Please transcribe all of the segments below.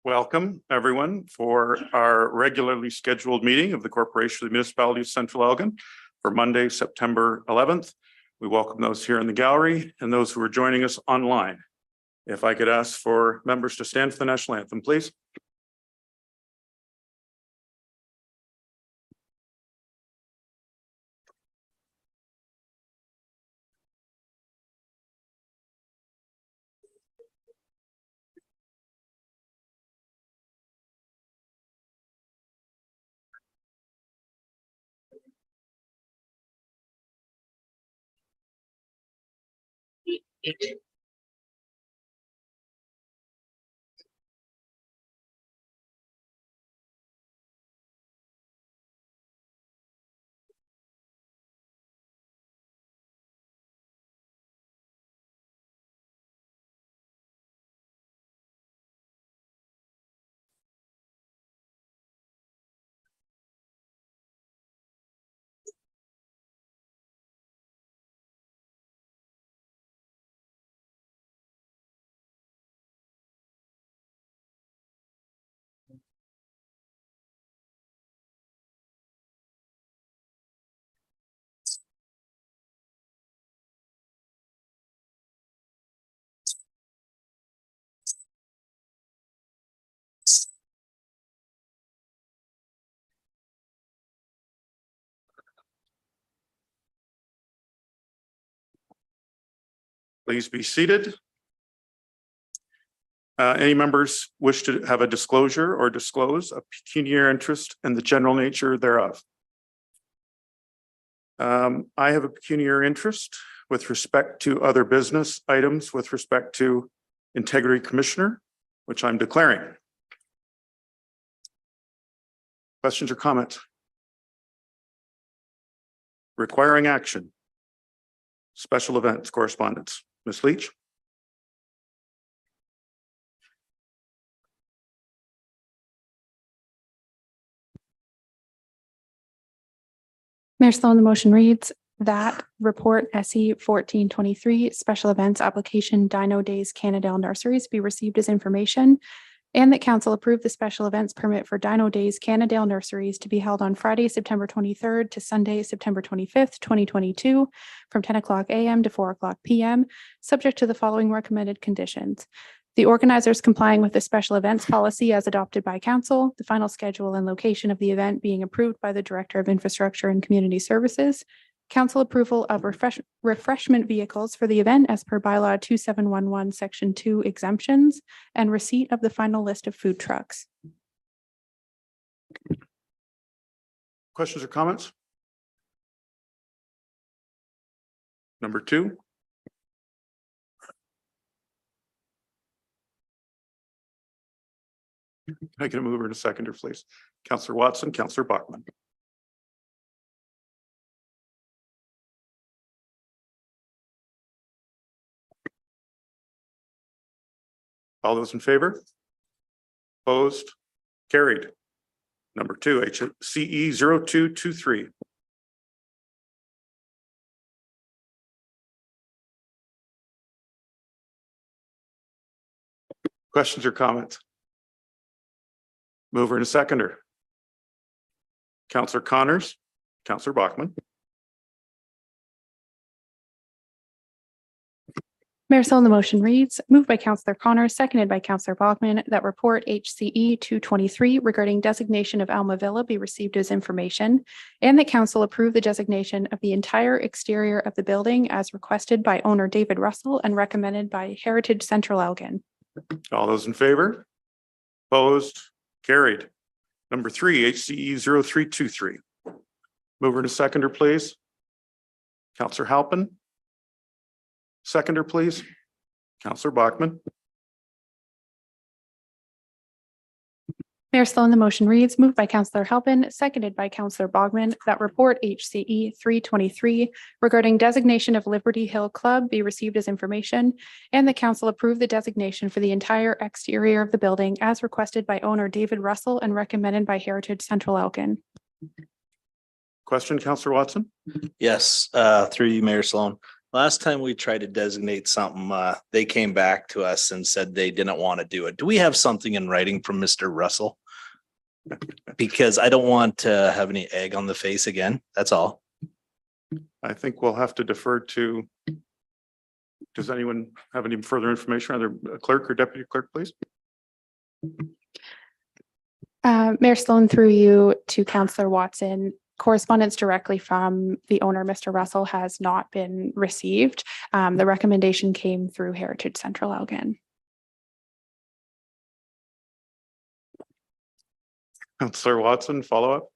Welcome, everyone, for our regularly scheduled meeting of the Corporation of the Municipality of Central Elgin for Monday, September 11th. We welcome those here in the gallery and those who are joining us online. If I could ask for members to stand for the national anthem, please. Please be seated. Any members wish to have a disclosure or disclose a pecuniary interest and the general nature thereof? I have a pecuniary interest with respect to other business items with respect to Integrity Commissioner, which I'm declaring. Questions or comments? Requiring action. Special events correspondence. Ms. Leach. Mayor Sloan, the motion reads that report SE 1423 special events application Dino Days Canadale Nurseries be received as information, and that council approve the special events permit for Dino Days Canadale Nurseries to be held on Friday, September 23rd to Sunday, September 25th, 2022 from 10 o'clock a.m. to 4 o'clock p.m. subject to the following recommended conditions. The organizers complying with the special events policy as adopted by council, the final schedule and location of the event being approved by the Director of Infrastructure and Community Services, council approval of refreshment vehicles for the event as per bylaw 2711 section 2 exemptions, and receipt of the final list of food trucks. Questions or comments? Number 2. Can I get a mover and a seconder, please? Councillor Watson, Councillor Bachman. All those in favor? Opposed? Carried. Number 2, HCE 0223. Questions or comments? Mover and a seconder. Councillor Connors, Councillor Bachman. Mayor Sloan, the motion reads, moved by Councillor Connors, seconded by Councillor Bachman, that report HCE 223 regarding designation of Alma Villa be received as information, and that council approve the designation of the entire exterior of the building as requested by owner David Russell and recommended by Heritage Central Elgin. All those in favor? Opposed? Carried. Number 3, HCE 0323. Mover and a seconder, please. Councillor Halpin. Seconder, please. Councillor Bachman. Mayor Sloan, the motion reads, moved by Councillor Halpin, seconded by Councillor Bachman, that report HCE 323 regarding designation of Liberty Hill Club be received as information, and the council approve the designation for the entire exterior of the building as requested by owner David Russell and recommended by Heritage Central Elgin. Question, Councillor Watson? Yes, through you, Mayor Sloan. Last time we tried to designate something, they came back to us and said they didn't want to do it. Do we have something in writing from Mr. Russell? Because I don't want to have any egg on the face again. That's all. I think we'll have to defer to. Does anyone have any further information? Either clerk or deputy clerk, please? Mayor Sloan, through you to Councillor Watson. Correspondence directly from the owner, Mr. Russell, has not been received. The recommendation came through Heritage Central Elgin. Councillor Watson, follow up.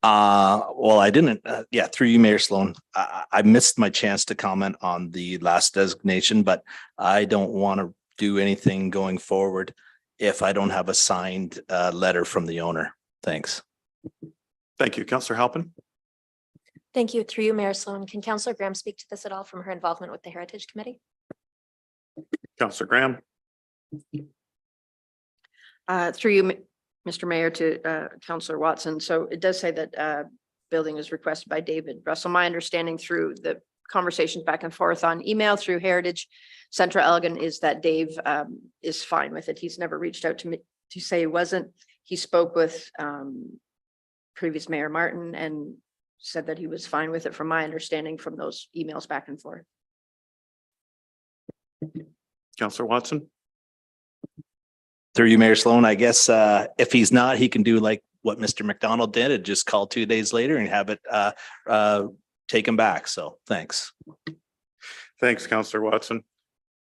Well, I didn't, through you, Mayor Sloan. I missed my chance to comment on the last designation, but I don't want to do anything going forward if I don't have a signed letter from the owner. Thanks. Thank you. Councillor Halpin. Thank you. Through you, Mayor Sloan. Can Councillor Graham speak to this at all from her involvement with the Heritage Committee? Councillor Graham. Through you, Mr. Mayor, to Councillor Watson. So it does say that building is requested by David Russell. My understanding through the conversations back and forth on email through Heritage Central Elgin is that Dave is fine with it. He's never reached out to me to say he wasn't. He spoke with previous Mayor Martin and said that he was fine with it from my understanding from those emails back and forth. Councillor Watson. Through you, Mayor Sloan, I guess if he's not, he can do like what Mr. McDonald did and just call 2 days later and have it taken back. So thanks. Thanks, Councillor Watson.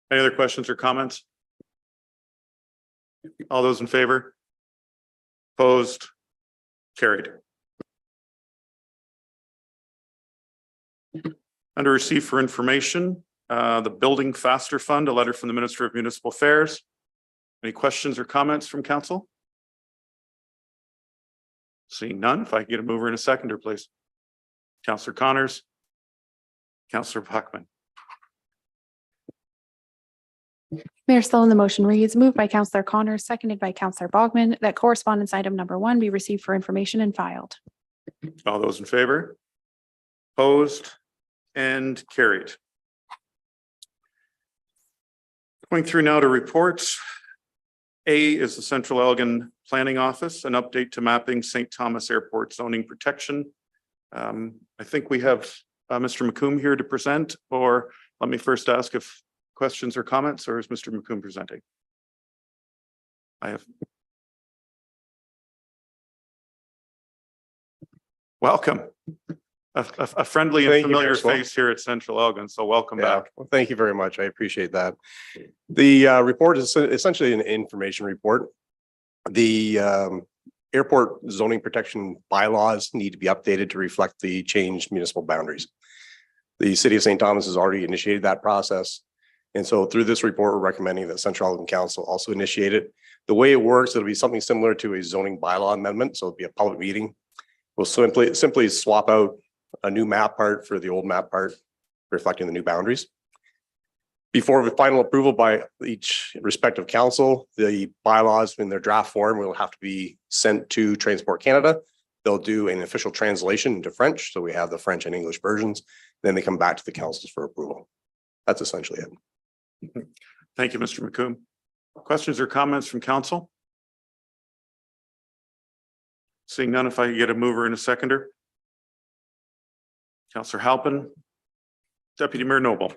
Any other questions or comments? All those in favor? Opposed? Carried. Under receive for information, the Building Faster Fund, a letter from the Minister of Municipal Affairs. Any questions or comments from council? Seeing none, if I can get a mover and a seconder, please. Councillor Connors. Councillor Buckman. Mayor Sloan, the motion reads, moved by Councillor Connors, seconded by Councillor Bogman, that correspondence item number 1 be received for information and filed. All those in favor? Opposed and carried. Going through now to reports. A is the Central Elgin Planning Office, an update to mapping St. Thomas Airport zoning protection. I think we have Mr. McComb here to present, or let me first ask if questions or comments, or is Mr. McComb presenting? I have. Welcome. A friendly and familiar face here at Central Elgin, so welcome back. Well, thank you very much. I appreciate that. The report is essentially an information report. The airport zoning protection bylaws need to be updated to reflect the changed municipal boundaries. The city of St. Thomas has already initiated that process. And so through this report, we're recommending that Central Elgin Council also initiate it. The way it works, it'll be something similar to a zoning bylaw amendment. So it'll be a public meeting. We'll simply swap out a new map part for the old map part, reflecting the new boundaries. Before the final approval by each respective council, the bylaws in their draft form will have to be sent to Transport Canada. They'll do an official translation into French. So we have the French and English versions. Then they come back to the councils for approval. That's essentially it. Thank you, Mr. McComb. Questions or comments from council? Seeing none, if I could get a mover and a seconder. Councillor Halpin, Deputy Mayor Noble.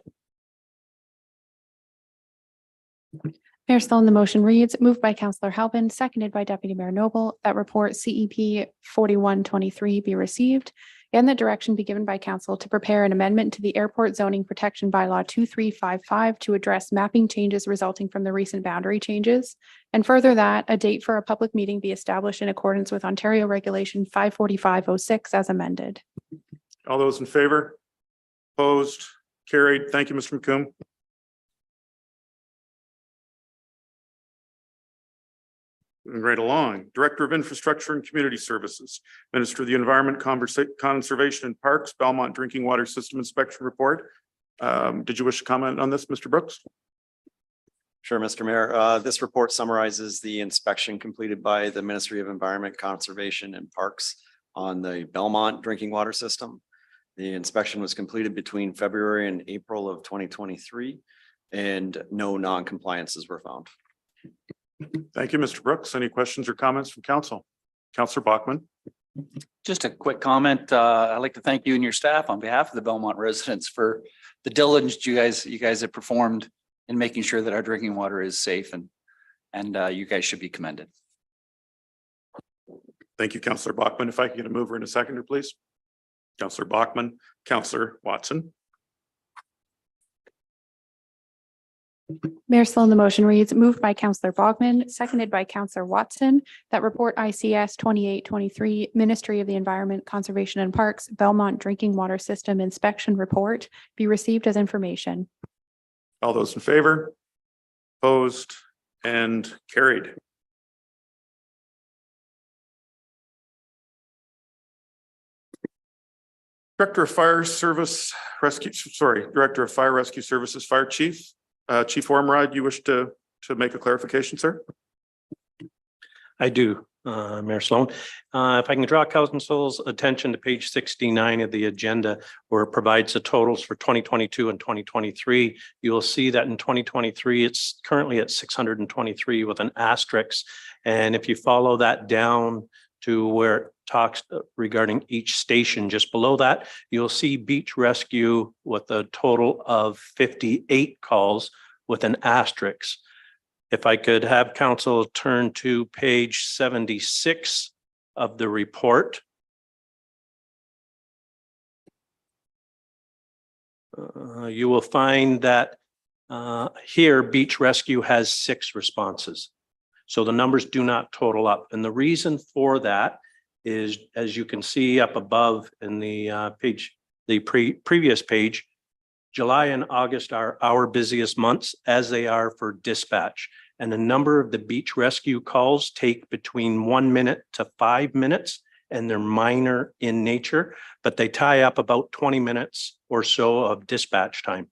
Mayor Sloan, the motion reads, moved by Councillor Halpin, seconded by Deputy Mayor Noble, that report CEP 4123 be received and the direction be given by council to prepare an amendment to the Airport Zoning Protection Bylaw 2355 to address mapping changes resulting from the recent boundary changes. And further that a date for a public meeting be established in accordance with Ontario Regulation 54506 as amended. All those in favor? Opposed? Carried. Thank you, Mr. McComb. Moving right along. Director of Infrastructure and Community Services, Minister of the Environment, Conservation and Parks, Belmont Drinking Water System Inspection Report. Did you wish to comment on this, Mr. Brooks? Sure, Mr. Mayor. This report summarizes the inspection completed by the Ministry of Environment, Conservation and Parks on the Belmont drinking water system. The inspection was completed between February and April of 2023, and no non-compliances were found. Thank you, Mr. Brooks. Any questions or comments from council? Councillor Bachman. Just a quick comment. I'd like to thank you and your staff on behalf of the Belmont residents for the diligence you guys have performed in making sure that our drinking water is safe, and you guys should be commended. Thank you, Councillor Bachman. If I could get a mover and a seconder, please. Councillor Bachman, Councillor Watson. Mayor Sloan, the motion reads, moved by Councillor Bogman, seconded by Councillor Watson, that report ICS 2823, Ministry of the Environment, Conservation and Parks, Belmont Drinking Water System Inspection Report be received as information. All those in favor? Opposed and carried. Director of Fire Service Rescue, Director of Fire Rescue Services, Fire Chief, Chief Ormrod, you wish to make a clarification, sir? I do, Mayor Sloan. If I can draw council's attention to page 69 of the agenda, where it provides the totals for 2022 and 2023, you will see that in 2023, it's currently at 623 with an asterisk. And if you follow that down to where it talks regarding each station, just below that, you'll see beach rescue with a total of 58 calls with an asterisk. If I could have council turn to page 76 of the report. You will find that here beach rescue has 6 responses. So the numbers do not total up. And the reason for that is, as you can see up above in the previous page, July and August are our busiest months, as they are for dispatch. And a number of the beach rescue calls take between 1 minute to 5 minutes, and they're minor in nature, but they tie up about 20 minutes or so of dispatch time.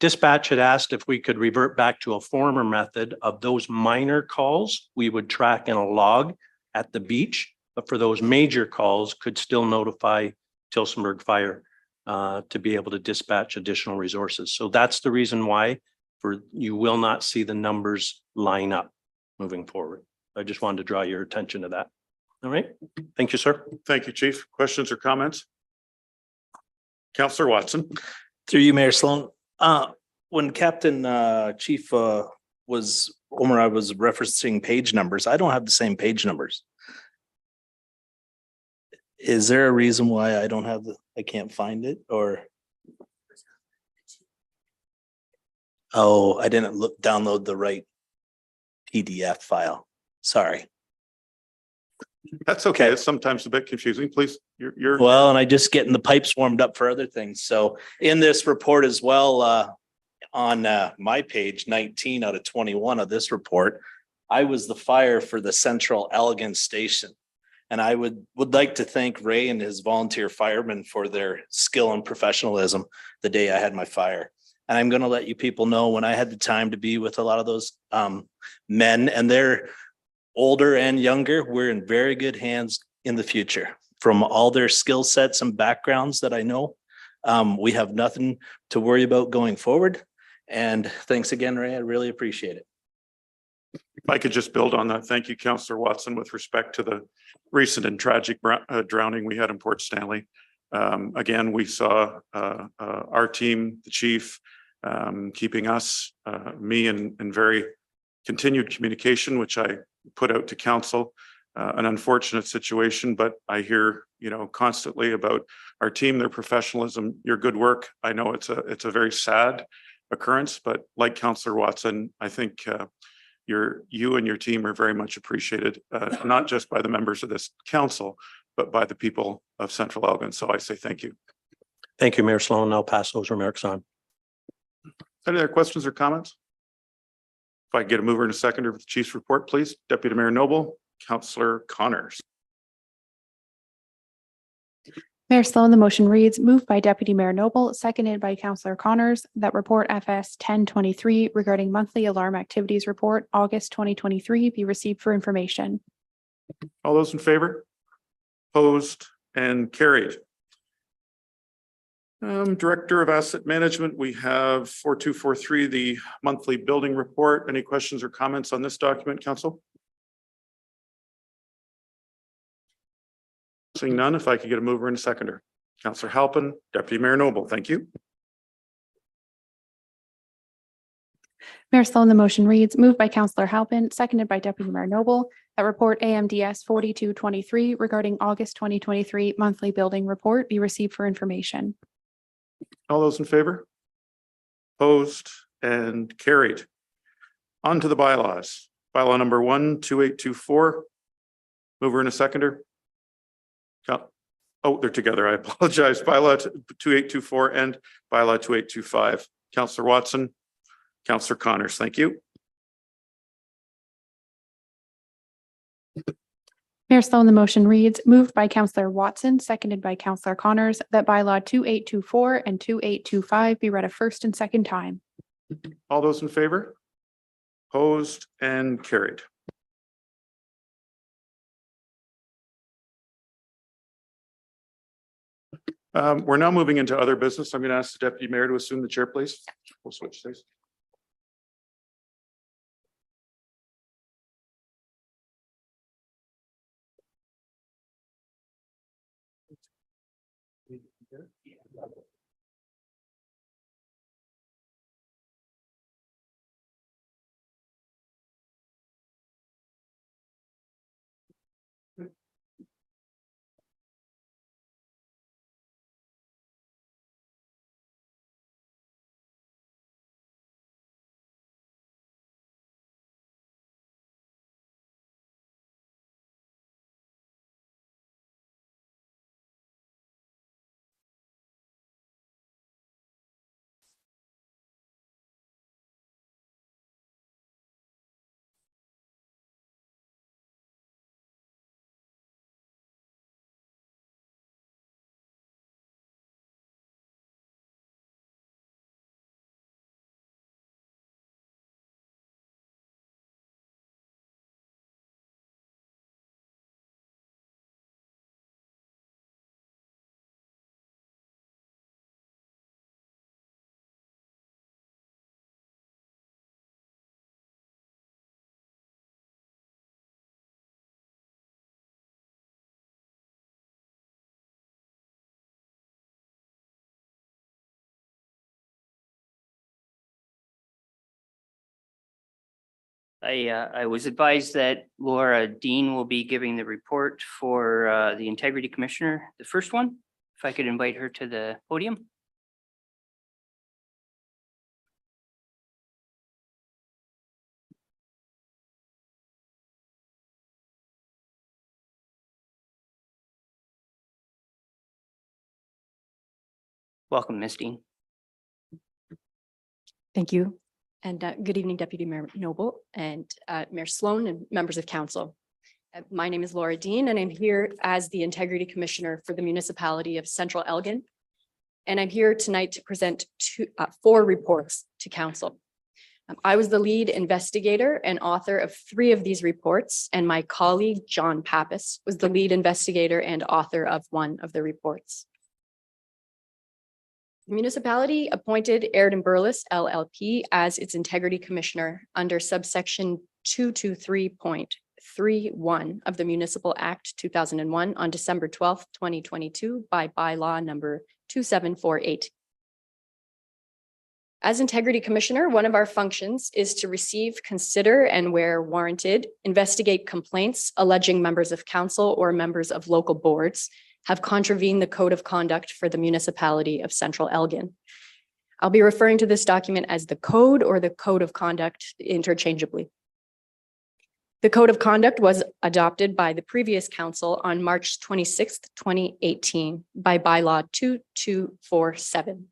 Dispatch had asked if we could revert back to a former method of those minor calls. We would track in a log at the beach, but for those major calls could still notify Tillsonburg Fire to be able to dispatch additional resources. So that's the reason why you will not see the numbers line up moving forward. I just wanted to draw your attention to that. All right. Thank you, sir. Thank you, Chief. Questions or comments? Councillor Watson. Through you, Mayor Sloan. When Captain Chief Omar, I was referencing page numbers. I don't have the same page numbers. Is there a reason why I don't have I can't find it, or? Oh, I didn't download the right PDF file. Sorry. That's okay. It's sometimes a bit confusing. Please, you're Well, and I just getting the pipes warmed up for other things. So in this report as well, on my page 19 out of 21 of this report, I was the fire for the Central Elgin station. And I would like to thank Ray and his volunteer firemen for their skill and professionalism the day I had my fire. And I'm going to let you people know, when I had the time to be with a lot of those men, and they're older and younger, we're in very good hands in the future. From all their skill sets and backgrounds that I know, we have nothing to worry about going forward. And thanks again, Ray. I really appreciate it. If I could just build on that. Thank you, Councillor Watson, with respect to the recent and tragic drowning we had in Port Stanley. Again, we saw our team, the chief, keeping us, me in very continued communication, which I put out to council. An unfortunate situation, but I hear, constantly about our team, their professionalism, your good work. I know it's a very sad occurrence, but like Councillor Watson, I think you and your team are very much appreciated, not just by the members of this council, but by the people of Central Elgin. So I say thank you. Thank you, Mayor Sloan. I'll pass those remarks on. Any other questions or comments? If I could get a mover and a seconder for the chief's report, please. Deputy Mayor Noble, Councillor Connors. Mayor Sloan, the motion reads, moved by Deputy Mayor Noble, seconded by Councillor Connors, that report FS 1023 regarding monthly alarm activities report, August 2023, be received for information. All those in favor? Opposed and carried. Director of Asset Management, we have 4243, the monthly building report. Any questions or comments on this document, council? Seeing none, if I could get a mover and a seconder. Councillor Halpin, Deputy Mayor Noble, thank you. Mayor Sloan, the motion reads, moved by Councillor Halpin, seconded by Deputy Mayor Noble, that report AMDS 4223 regarding August 2023 monthly building report be received for information. All those in favor? Opposed and carried. On to the bylaws. Bylaw number 12824. Mover and a seconder. Oh, they're together. I apologize. Bylaw 2824 and bylaw 2825. Councillor Watson, Councillor Connors, thank you. Mayor Sloan, the motion reads, moved by Councillor Watson, seconded by Councillor Connors, that bylaw 2824 and 2825 be read a first and second time. All those in favor? Opposed and carried. We're now moving into other business. I'm going to ask the Deputy Mayor to assume the chair, please. We'll switch these. I was advised that Laura Dean will be giving the report for the Integrity Commissioner, the first one. If I could invite her to the podium. Welcome, Ms. Dean. Thank you. And good evening, Deputy Mayor Noble and Mayor Sloan and members of council. My name is Laura Dean and I'm here as the Integrity Commissioner for the Municipality of Central Elgin. And I'm here tonight to present four reports to council. I was the lead investigator and author of 3 of these reports, and my colleague, John Pappas, was the lead investigator and author of 1 of the reports. The municipality appointed Aird & Burles LLP as its integrity commissioner under subsection 223.31 of the Municipal Act 2001 on December 12th, 2022 by bylaw number 2748. As integrity commissioner, one of our functions is to receive, consider, and where warranted, investigate complaints alleging members of council or members of local boards have contravened the code of conduct for the municipality of Central Elgin. I'll be referring to this document as the code or the code of conduct interchangeably. The code of conduct was adopted by the previous council on March 26th, 2018 by bylaw 2247.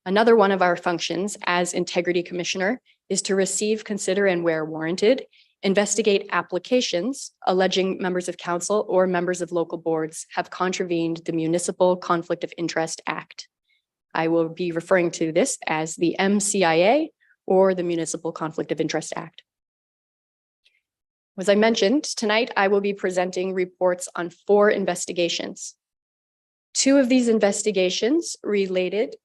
Another one of our functions as integrity commissioner is to receive, consider, and where warranted, investigate applications alleging members of council or members of local boards have contravened the Municipal Conflict of Interest Act. I will be referring to this as the MCIA or the Municipal Conflict of Interest Act. As I mentioned, tonight I will be presenting reports on 4 investigations. Two of these investigations related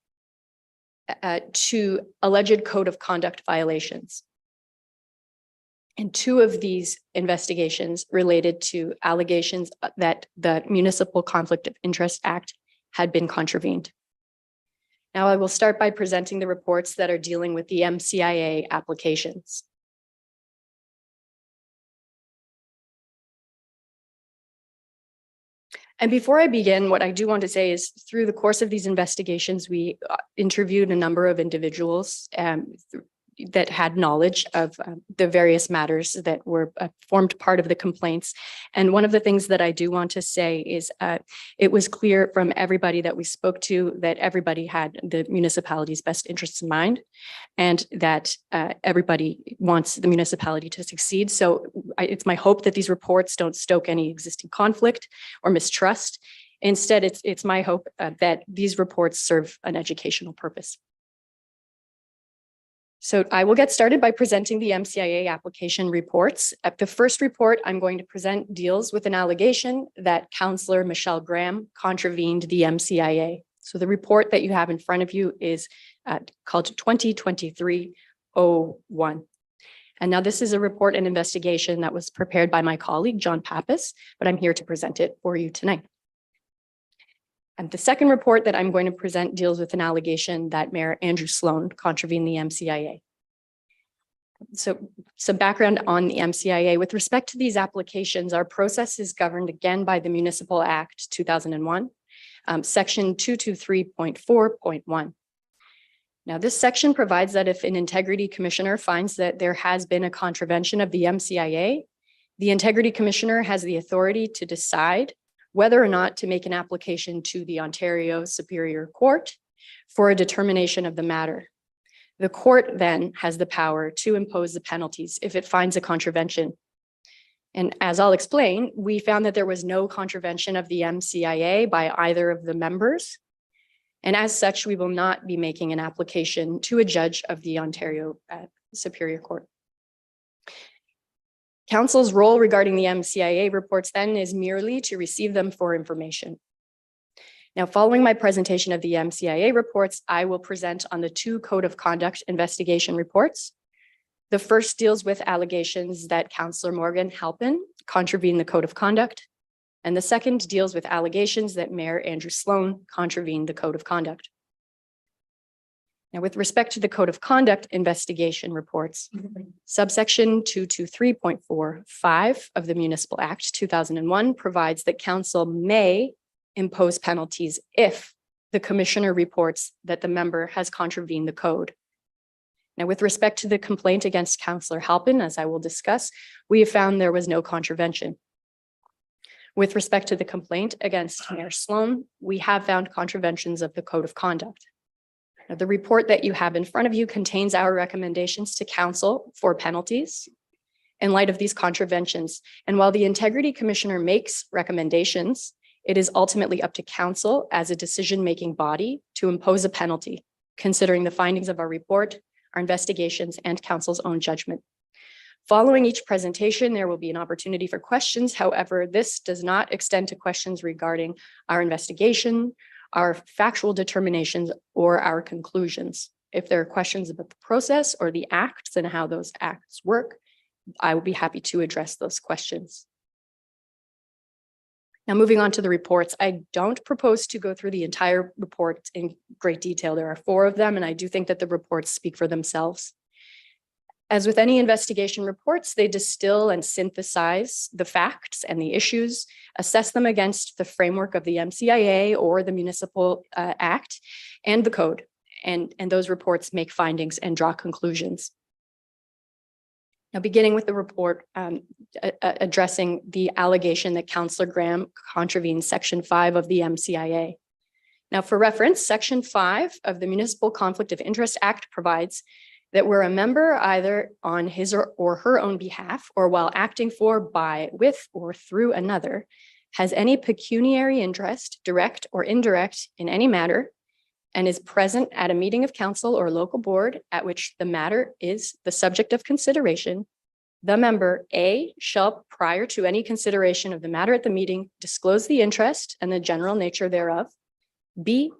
to alleged code of conduct violations. And two of these investigations related to allegations that the Municipal Conflict of Interest Act had been contravened. Now I will start by presenting the reports that are dealing with the MCIA applications. And before I begin, what I do want to say is through the course of these investigations, we interviewed a number of individuals that had knowledge of the various matters that were formed part of the complaints. And one of the things that I do want to say is it was clear from everybody that we spoke to that everybody had the municipality's best interests in mind and that everybody wants the municipality to succeed. So it's my hope that these reports don't stoke any existing conflict or mistrust. Instead, it's my hope that these reports serve an educational purpose. So I will get started by presenting the MCIA application reports. The first report I'm going to present deals with an allegation that Councillor Michelle Graham contravened the MCIA. So the report that you have in front of you is called 2023-01. And now this is a report and investigation that was prepared by my colleague, John Pappas, but I'm here to present it for you tonight. And the second report that I'm going to present deals with an allegation that Mayor Andrew Sloan contravened the MCIA. So some background on the MCIA. With respect to these applications, our process is governed again by the Municipal Act 2001, section 223.4.1. Now, this section provides that if an integrity commissioner finds that there has been a contravention of the MCIA, the integrity commissioner has the authority to decide whether or not to make an application to the Ontario Superior Court for a determination of the matter. The court then has the power to impose the penalties if it finds a contravention. And as I'll explain, we found that there was no contravention of the MCIA by either of the members. And as such, we will not be making an application to a judge of the Ontario Superior Court. Council's role regarding the MCIA reports then is merely to receive them for information. Now, following my presentation of the MCIA reports, I will present on the two Code of Conduct investigation reports. The first deals with allegations that Councillor Morgan Halpin contravened the Code of Conduct, and the second deals with allegations that Mayor Andrew Sloan contravened the Code of Conduct. Now, with respect to the Code of Conduct investigation reports, subsection 223.45 of the Municipal Act 2001 provides that council may impose penalties if the commissioner reports that the member has contravened the code. Now, with respect to the complaint against Councillor Halpin, as I will discuss, we have found there was no contravention. With respect to the complaint against Mayor Sloan, we have found contraventions of the Code of Conduct. Now, the report that you have in front of you contains our recommendations to council for penalties in light of these contraventions. And while the Integrity Commissioner makes recommendations, it is ultimately up to council as a decision-making body to impose a penalty, considering the findings of our report, our investigations, and council's own judgment. Following each presentation, there will be an opportunity for questions. However, this does not extend to questions regarding our investigation, our factual determinations, or our conclusions. If there are questions about the process or the acts and how those acts work, I will be happy to address those questions. Now, moving on to the reports, I don't propose to go through the entire report in great detail. There are 4 of them, and I do think that the reports speak for themselves. As with any investigation reports, they distill and synthesize the facts and the issues, assess them against the framework of the MCIA or the Municipal Act and the code. And those reports make findings and draw conclusions. Now, beginning with the report addressing the allegation that Councillor Graham contravened Section 5 of the MCIA. Now, for reference, Section 5 of the Municipal Conflict of Interest Act provides that where a member either on his or her own behalf or while acting for, by, with, or through another has any pecuniary interest, direct or indirect, in any matter, and is present at a meeting of council or local board at which the matter is the subject of consideration, The member A shall, prior to any consideration of the matter at the meeting, disclose the interest and the general nature thereof. B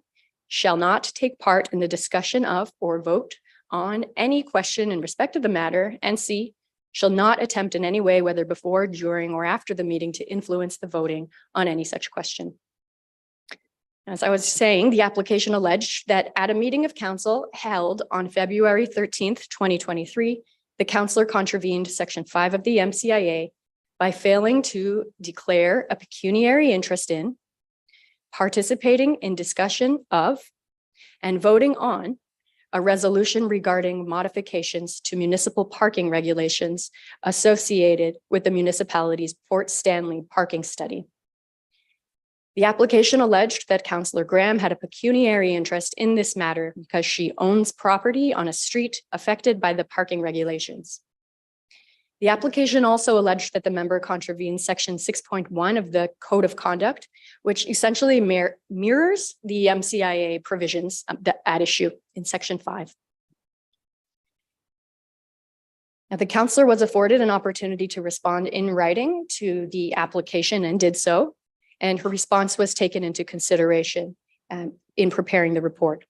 shall not take part in the discussion of or vote on any question in respect of the matter. And C shall not attempt in any way, whether before, during, or after the meeting, to influence the voting on any such question. As I was saying, the application alleged that at a meeting of council held on February 13th, 2023, the councillor contravened Section 5 of the MCIA by failing to declare a pecuniary interest in, participating in discussion of, and voting on a resolution regarding modifications to municipal parking regulations associated with the municipality's Port Stanley parking study. The application alleged that Councillor Graham had a pecuniary interest in this matter because she owns property on a street affected by the parking regulations. The application also alleged that the member contravened Section 6.1 of the Code of Conduct, which essentially mirrors the MCIA provisions at issue in Section 5. Now, the councillor was afforded an opportunity to respond in writing to the application and did so, and her response was taken into consideration in preparing the report.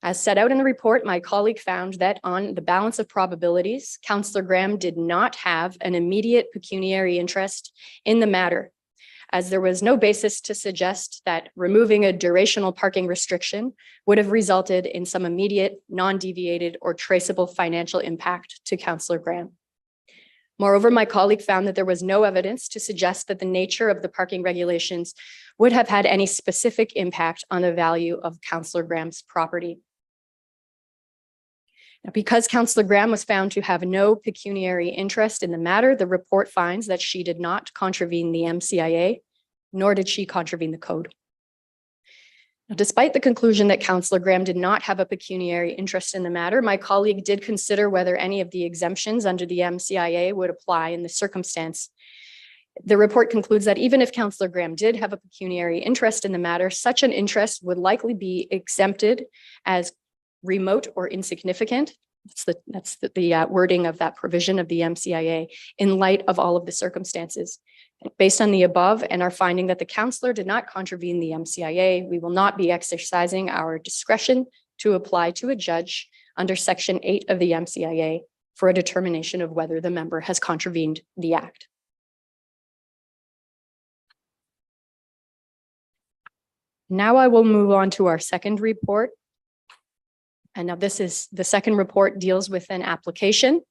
As set out in the report, my colleague found that on the balance of probabilities, Councillor Graham did not have an immediate pecuniary interest in the matter, as there was no basis to suggest that removing a durational parking restriction would have resulted in some immediate, non-deviated, or traceable financial impact to Councillor Graham. Moreover, my colleague found that there was no evidence to suggest that the nature of the parking regulations would have had any specific impact on the value of Councillor Graham's property. Now, because Councillor Graham was found to have no pecuniary interest in the matter, the report finds that she did not contravene the MCIA, nor did she contravene the code. Now, despite the conclusion that Councillor Graham did not have a pecuniary interest in the matter, my colleague did consider whether any of the exemptions under the MCIA would apply in the circumstance. The report concludes that even if Councillor Graham did have a pecuniary interest in the matter, such an interest would likely be exempted as remote or insignificant. That's the wording of that provision of the MCIA in light of all of the circumstances. Based on the above and our finding that the councillor did not contravene the MCIA, we will not be exercising our discretion to apply to a judge under Section 8 of the MCIA for a determination of whether the member has contravened the act. Now I will move on to our second report. And now this is the second report deals with an application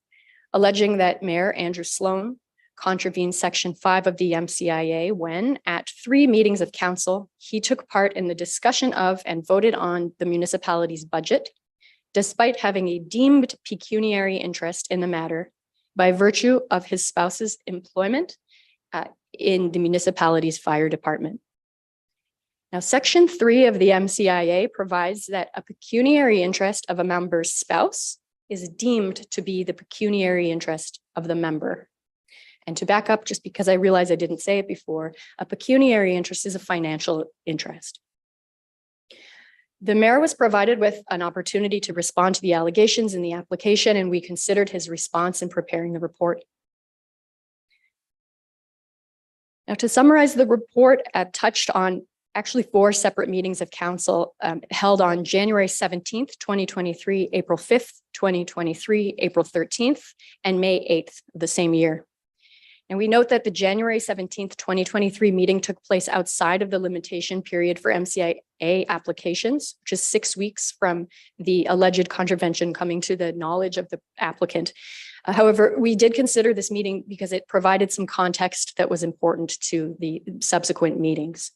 alleging that Mayor Andrew Sloan contravened Section 5 of the MCIA when, at 3 meetings of council, he took part in the discussion of and voted on the municipality's budget, despite having a deemed pecuniary interest in the matter by virtue of his spouse's employment in the municipality's fire department. Now, Section 3 of the MCIA provides that a pecuniary interest of a member's spouse is deemed to be the pecuniary interest of the member. And to back up, just because I realize I didn't say it before, a pecuniary interest is a financial interest. The mayor was provided with an opportunity to respond to the allegations in the application, and we considered his response in preparing the report. Now, to summarize the report, touched on actually 4 separate meetings of council held on January 17th, 2023, April 5th, 2023, April 13th, and May 8th of the same year. And we note that the January 17th, 2023 meeting took place outside of the limitation period for MCIA applications, which is 6 weeks from the alleged contravention coming to the knowledge of the applicant. However, we did consider this meeting because it provided some context that was important to the subsequent meetings.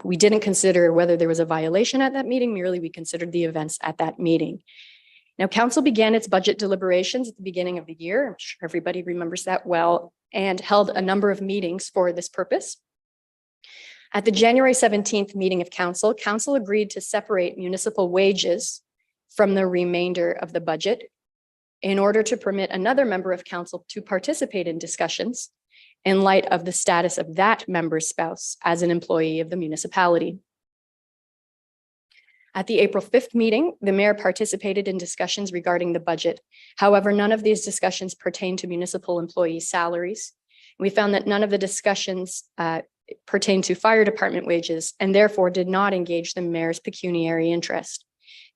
We didn't consider whether there was a violation at that meeting, merely we considered the events at that meeting. Now, council began its budget deliberations at the beginning of the year. I'm sure everybody remembers that well, and held a number of meetings for this purpose. At the January 17th meeting of council, council agreed to separate municipal wages from the remainder of the budget in order to permit another member of council to participate in discussions in light of the status of that member's spouse as an employee of the municipality. At the April 5th meeting, the mayor participated in discussions regarding the budget. However, none of these discussions pertain to municipal employee salaries. We found that none of the discussions pertain to fire department wages and therefore did not engage the mayor's pecuniary interest.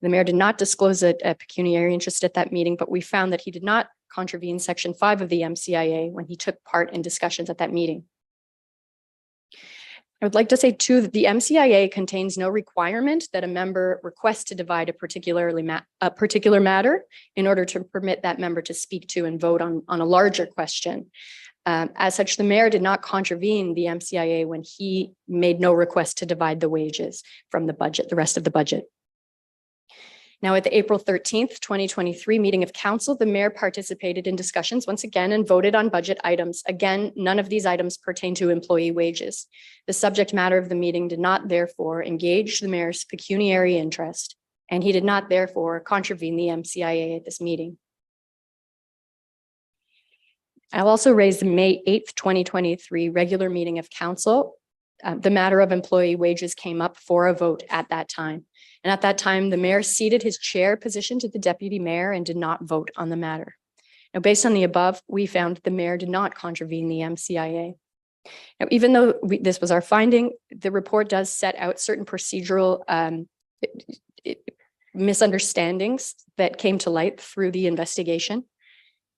The mayor did not disclose a pecuniary interest at that meeting, but we found that he did not contravene Section 5 of the MCIA when he took part in discussions at that meeting. I would like to say too that the MCIA contains no requirement that a member request to divide a particular matter in order to permit that member to speak to and vote on a larger question. As such, the mayor did not contravene the MCIA when he made no request to divide the wages from the budget, the rest of the budget. Now, at the April 13th, 2023 meeting of council, the mayor participated in discussions once again and voted on budget items. Again, none of these items pertain to employee wages. The subject matter of the meeting did not therefore engage the mayor's pecuniary interest, and he did not therefore contravene the MCIA at this meeting. I'll also raise the May 8th, 2023 regular meeting of council. The matter of employee wages came up for a vote at that time. And at that time, the mayor ceded his chair position to the deputy mayor and did not vote on the matter. Now, based on the above, we found the mayor did not contravene the MCIA. Now, even though this was our finding, the report does set out certain procedural misunderstandings that came to light through the investigation.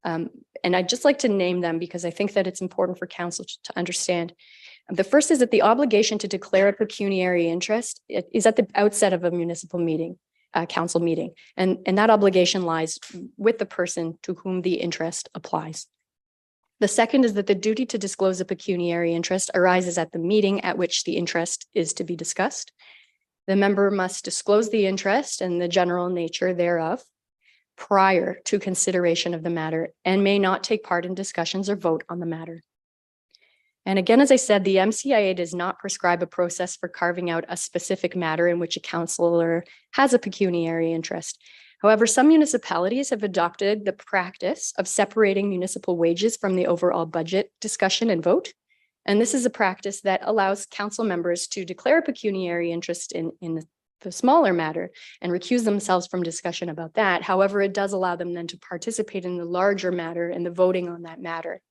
And I'd just like to name them because I think that it's important for council to understand. The first is that the obligation to declare a pecuniary interest is at the outset of a municipal meeting, council meeting, and that obligation lies with the person to whom the interest applies. The second is that the duty to disclose a pecuniary interest arises at the meeting at which the interest is to be discussed. The member must disclose the interest and the general nature thereof prior to consideration of the matter and may not take part in discussions or vote on the matter. And again, as I said, the MCIA does not prescribe a process for carving out a specific matter in which a councillor has a pecuniary interest. However, some municipalities have adopted the practice of separating municipal wages from the overall budget discussion and vote. And this is a practice that allows council members to declare a pecuniary interest in the smaller matter and recuse themselves from discussion about that. However, it does allow them then to participate in the larger matter and the voting on that matter.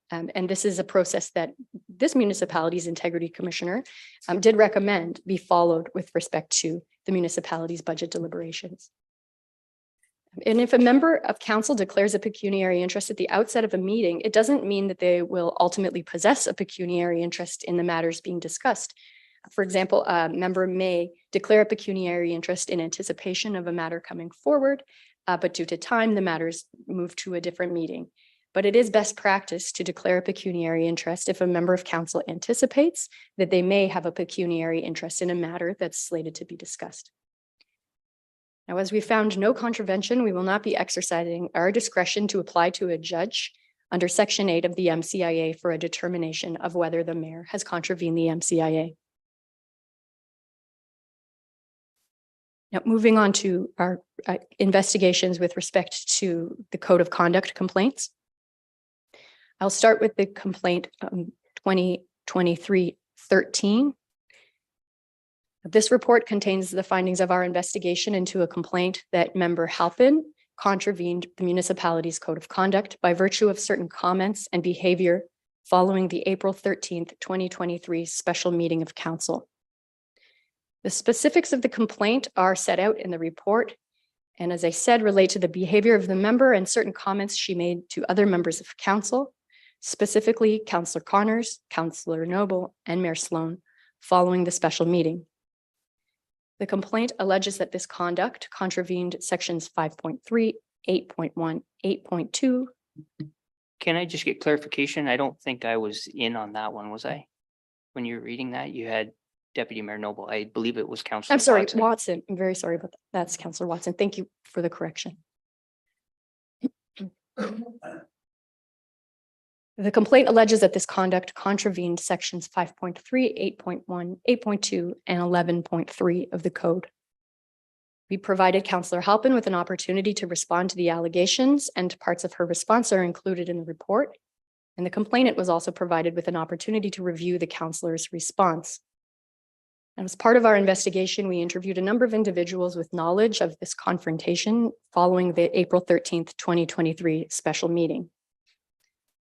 And this is a process that this municipality's integrity commissioner did recommend be followed with respect to the municipality's budget deliberations. And if a member of council declares a pecuniary interest at the outset of a meeting, it doesn't mean that they will ultimately possess a pecuniary interest in the matters being discussed. For example, a member may declare a pecuniary interest in anticipation of a matter coming forward, but due to time, the matters move to a different meeting. But it is best practice to declare a pecuniary interest if a member of council anticipates that they may have a pecuniary interest in a matter that's slated to be discussed. Now, as we found no contravention, we will not be exercising our discretion to apply to a judge under Section 8 of the MCIA for a determination of whether the mayor has contravened the MCIA. Now, moving on to our investigations with respect to the Code of Conduct complaints. I'll start with the complaint 2023-13. This report contains the findings of our investigation into a complaint that member Halpin contravened the municipality's Code of Conduct by virtue of certain comments and behavior following the April 13th, 2023 special meeting of council. The specifics of the complaint are set out in the report, and as I said, relate to the behavior of the member and certain comments she made to other members of council, specifically Councillor Connors, Councillor Noble, and Mayor Sloan, following the special meeting. The complaint alleges that this conduct contravened sections 5.3, 8.1, 8.2. Can I just get clarification? I don't think I was in on that one, was I? When you were reading that, you had Deputy Mayor Noble. I believe it was Councillor I'm sorry, Watson. Watson. I'm very sorry about that. That's Councillor Watson. Thank you for the correction. The complaint alleges that this conduct contravened sections 5.3, 8.1, 8.2, and 11.3 of the code. We provided Councillor Halpin with an opportunity to respond to the allegations, and parts of her response are included in the report. And the complainant was also provided with an opportunity to review the councillor's response. And as part of our investigation, we interviewed a number of individuals with knowledge of this confrontation following the April 13th, 2023 special meeting.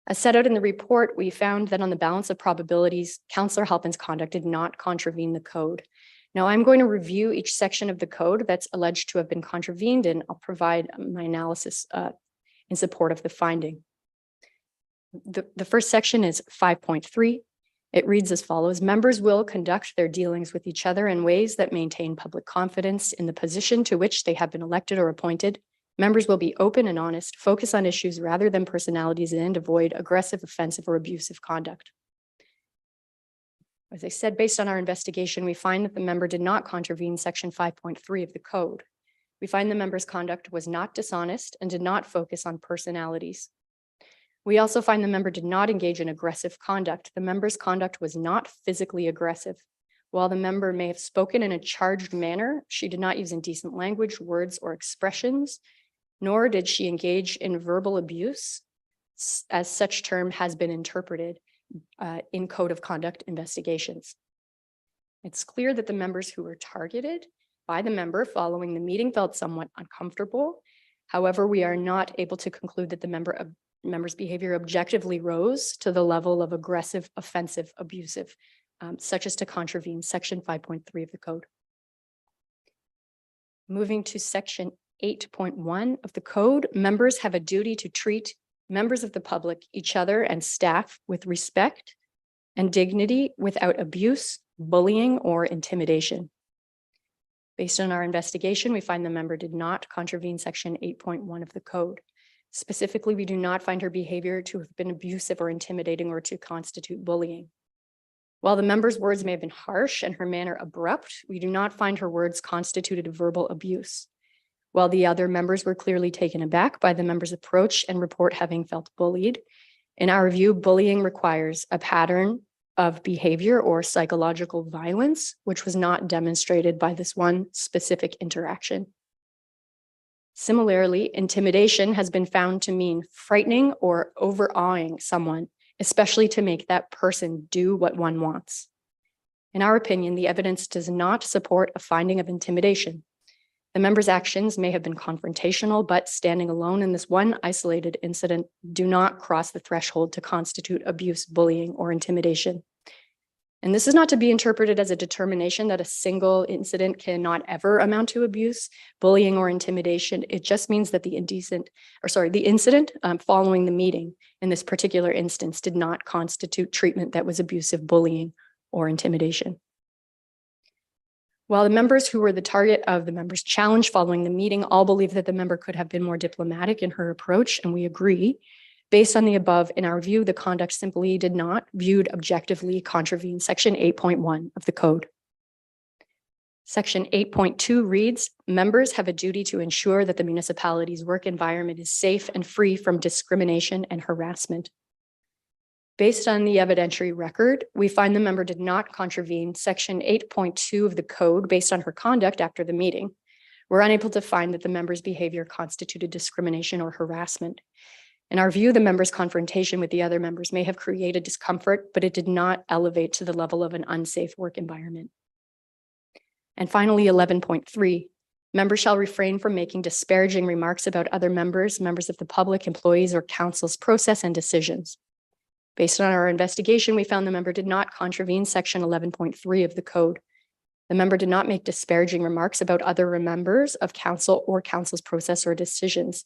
As set out in the report, we found that on the balance of probabilities, Councillor Halpin's conduct did not contravene the code. Now, I'm going to review each section of the code that's alleged to have been contravened, and I'll provide my analysis in support of the finding. The first section is 5.3. It reads as follows: members will conduct their dealings with each other in ways that maintain public confidence in the position to which they have been elected or appointed. Members will be open and honest, focus on issues rather than personalities, and avoid aggressive, offensive, or abusive conduct. As I said, based on our investigation, we find that the member did not contravene section 5.3 of the code. We find the member's conduct was not dishonest and did not focus on personalities. We also find the member did not engage in aggressive conduct. The member's conduct was not physically aggressive. While the member may have spoken in a charged manner, she did not use indecent language, words, or expressions, nor did she engage in verbal abuse, as such term has been interpreted in Code of Conduct investigations. It's clear that the members who were targeted by the member following the meeting felt somewhat uncomfortable. However, we are not able to conclude that the member's behavior objectively rose to the level of aggressive, offensive, abusive, such as to contravene section 5.3 of the code. Moving to section 8.1 of the code, members have a duty to treat members of the public, each other, and staff with respect and dignity without abuse, bullying, or intimidation. Based on our investigation, we find the member did not contravene section 8.1 of the code. Specifically, we do not find her behavior to have been abusive or intimidating or to constitute bullying. While the member's words may have been harsh and her manner abrupt, we do not find her words constituted verbal abuse. While the other members were clearly taken aback by the member's approach and report having felt bullied, in our view, bullying requires a pattern of behavior or psychological violence, which was not demonstrated by this one specific interaction. Similarly, intimidation has been found to mean frightening or overawing someone, especially to make that person do what one wants. In our opinion, the evidence does not support a finding of intimidation. The member's actions may have been confrontational, but standing alone in this one isolated incident do not cross the threshold to constitute abuse, bullying, or intimidation. And this is not to be interpreted as a determination that a single incident cannot ever amount to abuse, bullying, or intimidation. It just means that the incident following the meeting in this particular instance did not constitute treatment that was abusive, bullying, or intimidation. While the members who were the target of the member's challenge following the meeting all believe that the member could have been more diplomatic in her approach, and we agree, based on the above, in our view, the conduct simply did not, viewed objectively, contravene section 8.1 of the code. Section 8.2 reads, members have a duty to ensure that the municipality's work environment is safe and free from discrimination and harassment. Based on the evidentiary record, we find the member did not contravene section 8.2 of the code based on her conduct after the meeting. We're unable to find that the member's behavior constituted discrimination or harassment. In our view, the member's confrontation with the other members may have created discomfort, but it did not elevate to the level of an unsafe work environment. And finally, 11.3, members shall refrain from making disparaging remarks about other members of the public, employees, or council's process and decisions. Based on our investigation, we found the member did not contravene section 11.3 of the code. The member did not make disparaging remarks about other members of council or council's process or decisions.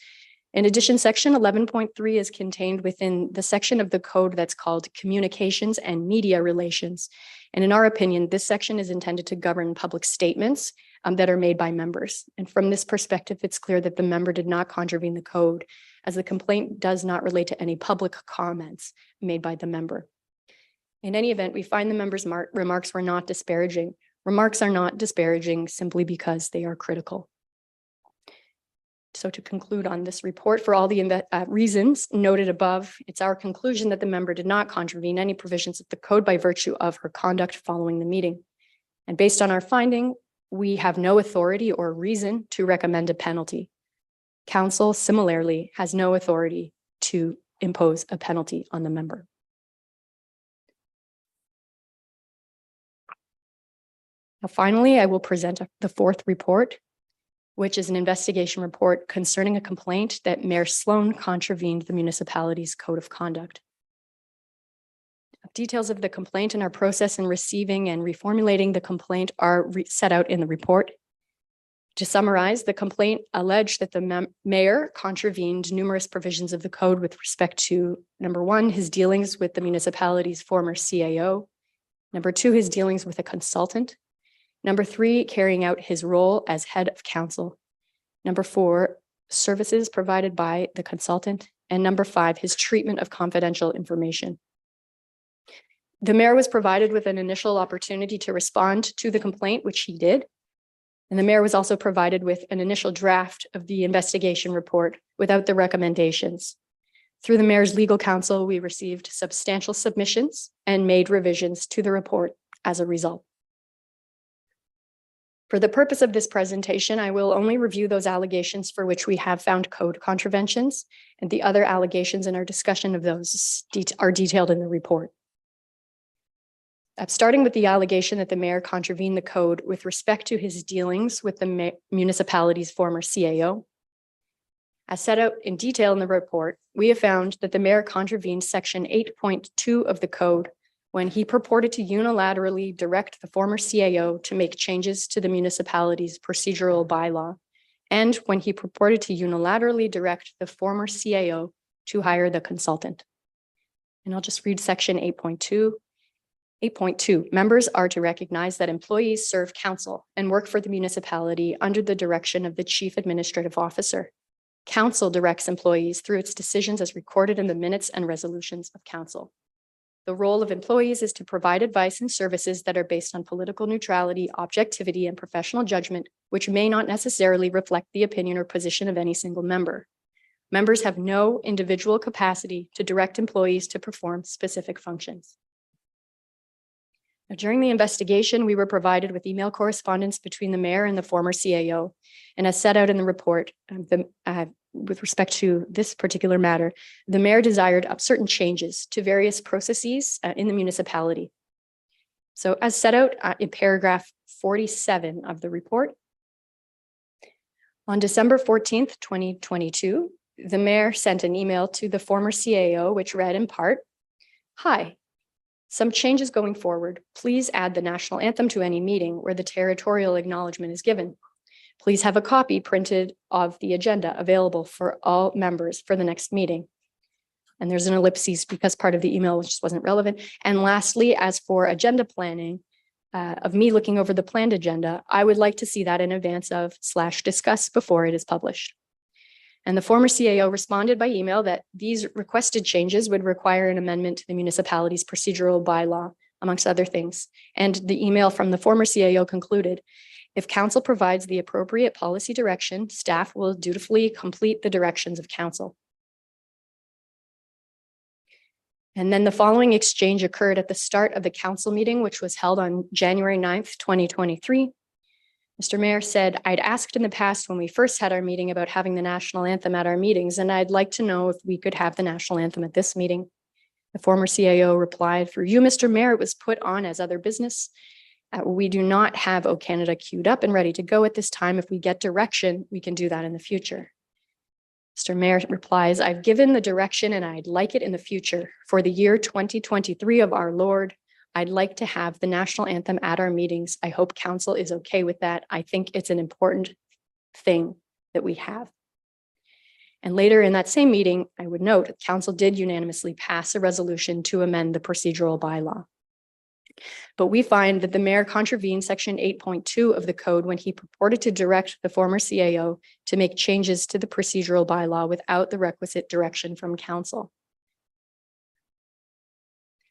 In addition, section 11.3 is contained within the section of the code that's called Communications and Media Relations. And in our opinion, this section is intended to govern public statements that are made by members. And from this perspective, it's clear that the member did not contravene the code, as the complaint does not relate to any public comments made by the member. In any event, we find the member's remarks were not disparaging. Remarks are not disparaging simply because they are critical. So to conclude on this report, for all the reasons noted above, it's our conclusion that the member did not contravene any provisions of the code by virtue of her conduct following the meeting. And based on our finding, we have no authority or reason to recommend a penalty. Council similarly has no authority to impose a penalty on the member. Now, finally, I will present the fourth report, which is an investigation report concerning a complaint that Mayor Sloan contravened the municipality's code of conduct. Details of the complaint and our process in receiving and reformulating the complaint are set out in the report. To summarize, the complaint alleged that the mayor contravened numerous provisions of the code with respect to, number one, his dealings with the municipality's former CAO, number two, his dealings with a consultant, number three, carrying out his role as head of council, number four, services provided by the consultant, and number five, his treatment of confidential information. The mayor was provided with an initial opportunity to respond to the complaint, which he did. And the mayor was also provided with an initial draft of the investigation report without the recommendations. Through the mayor's legal counsel, we received substantial submissions and made revisions to the report as a result. For the purpose of this presentation, I will only review those allegations for which we have found code contraventions, and the other allegations in our discussion of those are detailed in the report. Starting with the allegation that the mayor contravened the code with respect to his dealings with the municipality's former CAO. As set out in detail in the report, we have found that the mayor contravened section 8.2 of the code when he purported to unilaterally direct the former CAO to make changes to the municipality's procedural bylaw, and when he purported to unilaterally direct the former CAO to hire the consultant. And I'll just read section 8.2. 8.2, members are to recognize that employees serve council and work for the municipality under the direction of the chief administrative officer. Council directs employees through its decisions as recorded in the minutes and resolutions of council. The role of employees is to provide advice and services that are based on political neutrality, objectivity, and professional judgment, which may not necessarily reflect the opinion or position of any single member. Members have no individual capacity to direct employees to perform specific functions. Now, during the investigation, we were provided with email correspondence between the mayor and the former CAO. And as set out in the report, with respect to this particular matter, the mayor desired certain changes to various processes in the municipality. So as set out in paragraph 47 of the report, on December 14th, 2022, the mayor sent an email to the former CAO, which read in part, "Hi. Some changes going forward. Please add the national anthem to any meeting where the territorial acknowledgement is given. Please have a copy printed of the agenda available for all members for the next meeting." And there's an ellipsis because part of the email just wasn't relevant. And lastly, as for agenda planning, of me looking over the planned agenda, I would like to see that in advance of / discuss before it is published. And the former CAO responded by email that these requested changes would require an amendment to the municipality's procedural bylaw, amongst other things. And the email from the former CAO concluded, "If council provides the appropriate policy direction, staff will dutifully complete the directions of council." And then the following exchange occurred at the start of the council meeting, which was held on January 9th, 2023. Mr. Mayor said, "I'd asked in the past when we first had our meeting about having the national anthem at our meetings, and I'd like to know if we could have the national anthem at this meeting." The former CAO replied, "For you, Mr. Mayor, it was put on as other business. We do not have O Canada queued up and ready to go at this time. If we get direction, we can do that in the future." Mr. Mayor replies, "I've given the direction and I'd like it in the future. For the year 2023 of our Lord, I'd like to have the national anthem at our meetings. I hope council is okay with that. I think it's an important thing that we have." And later in that same meeting, I would note, council did unanimously pass a resolution to amend the procedural bylaw. But we find that the mayor contravened section 8.2 of the code when he purported to direct the former CAO to make changes to the procedural bylaw without the requisite direction from council.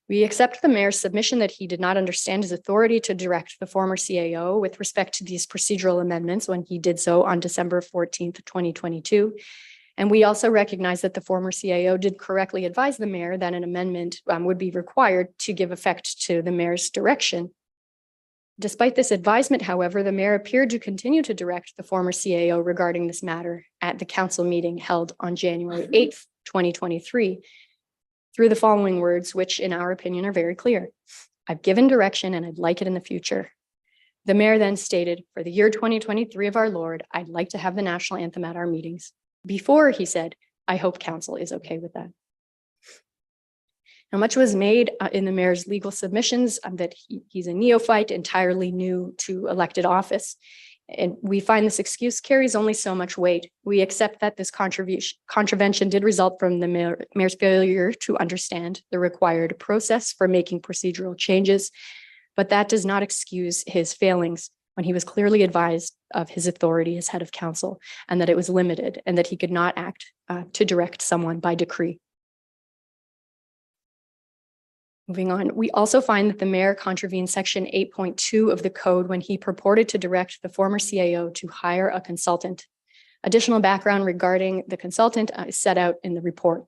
We accept the mayor's submission that he did not understand his authority to direct the former CAO with respect to these procedural amendments when he did so on December 14th, 2022. And we also recognize that the former CAO did correctly advise the mayor that an amendment would be required to give effect to the mayor's direction. Despite this advisement, however, the mayor appeared to continue to direct the former CAO regarding this matter at the council meeting held on January 8th, 2023. Through the following words, which in our opinion are very clear. "I've given direction and I'd like it in the future. The mayor then stated, for the year 2023 of our Lord, I'd like to have the national anthem at our meetings. Before he said, I hope council is okay with that. Now, much was made in the mayor's legal submissions that he's a neophyte, entirely new to elected office. And we find this excuse carries only so much weight. We accept that this contravention did result from the mayor's failure to understand the required process for making procedural changes, but that does not excuse his failings when he was clearly advised of his authority as head of council and that it was limited and that he could not act to direct someone by decree. Moving on, we also find that the mayor contravened section 8.2 of the code when he purported to direct the former CAO to hire a consultant. Additional background regarding the consultant is set out in the report.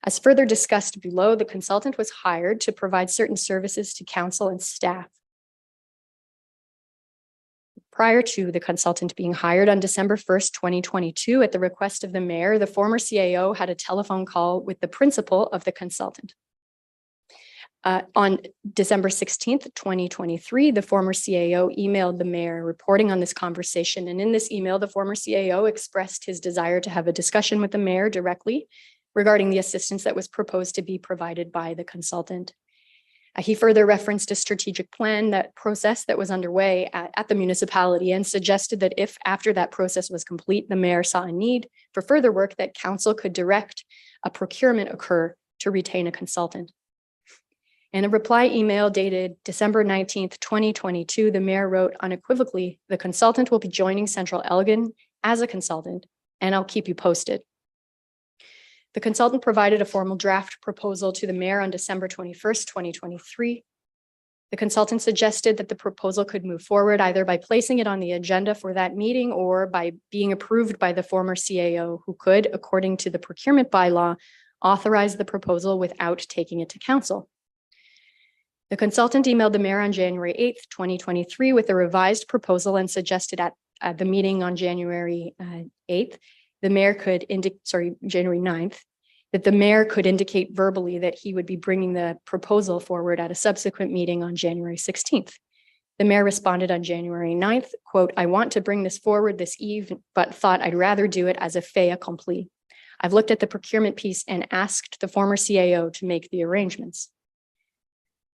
As further discussed below, the consultant was hired to provide certain services to council and staff. Prior to the consultant being hired on December 1st, 2022, at the request of the mayor, the former CAO had a telephone call with the principal of the consultant. On December 16th, 2023, the former CAO emailed the mayor reporting on this conversation. And in this email, the former CAO expressed his desire to have a discussion with the mayor directly regarding the assistance that was proposed to be provided by the consultant. He further referenced a strategic plan, that process that was underway at the municipality, and suggested that if after that process was complete, the mayor saw a need for further work, that council could direct a procurement occur to retain a consultant. In a reply email dated December 19th, 2022, the mayor wrote unequivocally, the consultant will be joining Central Elgin as a consultant, and I'll keep you posted. The consultant provided a formal draft proposal to the mayor on December 21st, 2023. The consultant suggested that the proposal could move forward either by placing it on the agenda for that meeting or by being approved by the former CAO, who could, according to the procurement bylaw, authorize the proposal without taking it to council. The consultant emailed the mayor on January 8th, 2023 with a revised proposal and suggested at the meeting on January 8th, the mayor could January 9th, that the mayor could indicate verbally that he would be bringing the proposal forward at a subsequent meeting on January 16th. The mayor responded on January 9th, quote, I want to bring this forward this eve, but thought I'd rather do it as a fait accompli. I've looked at the procurement piece and asked the former CAO to make the arrangements.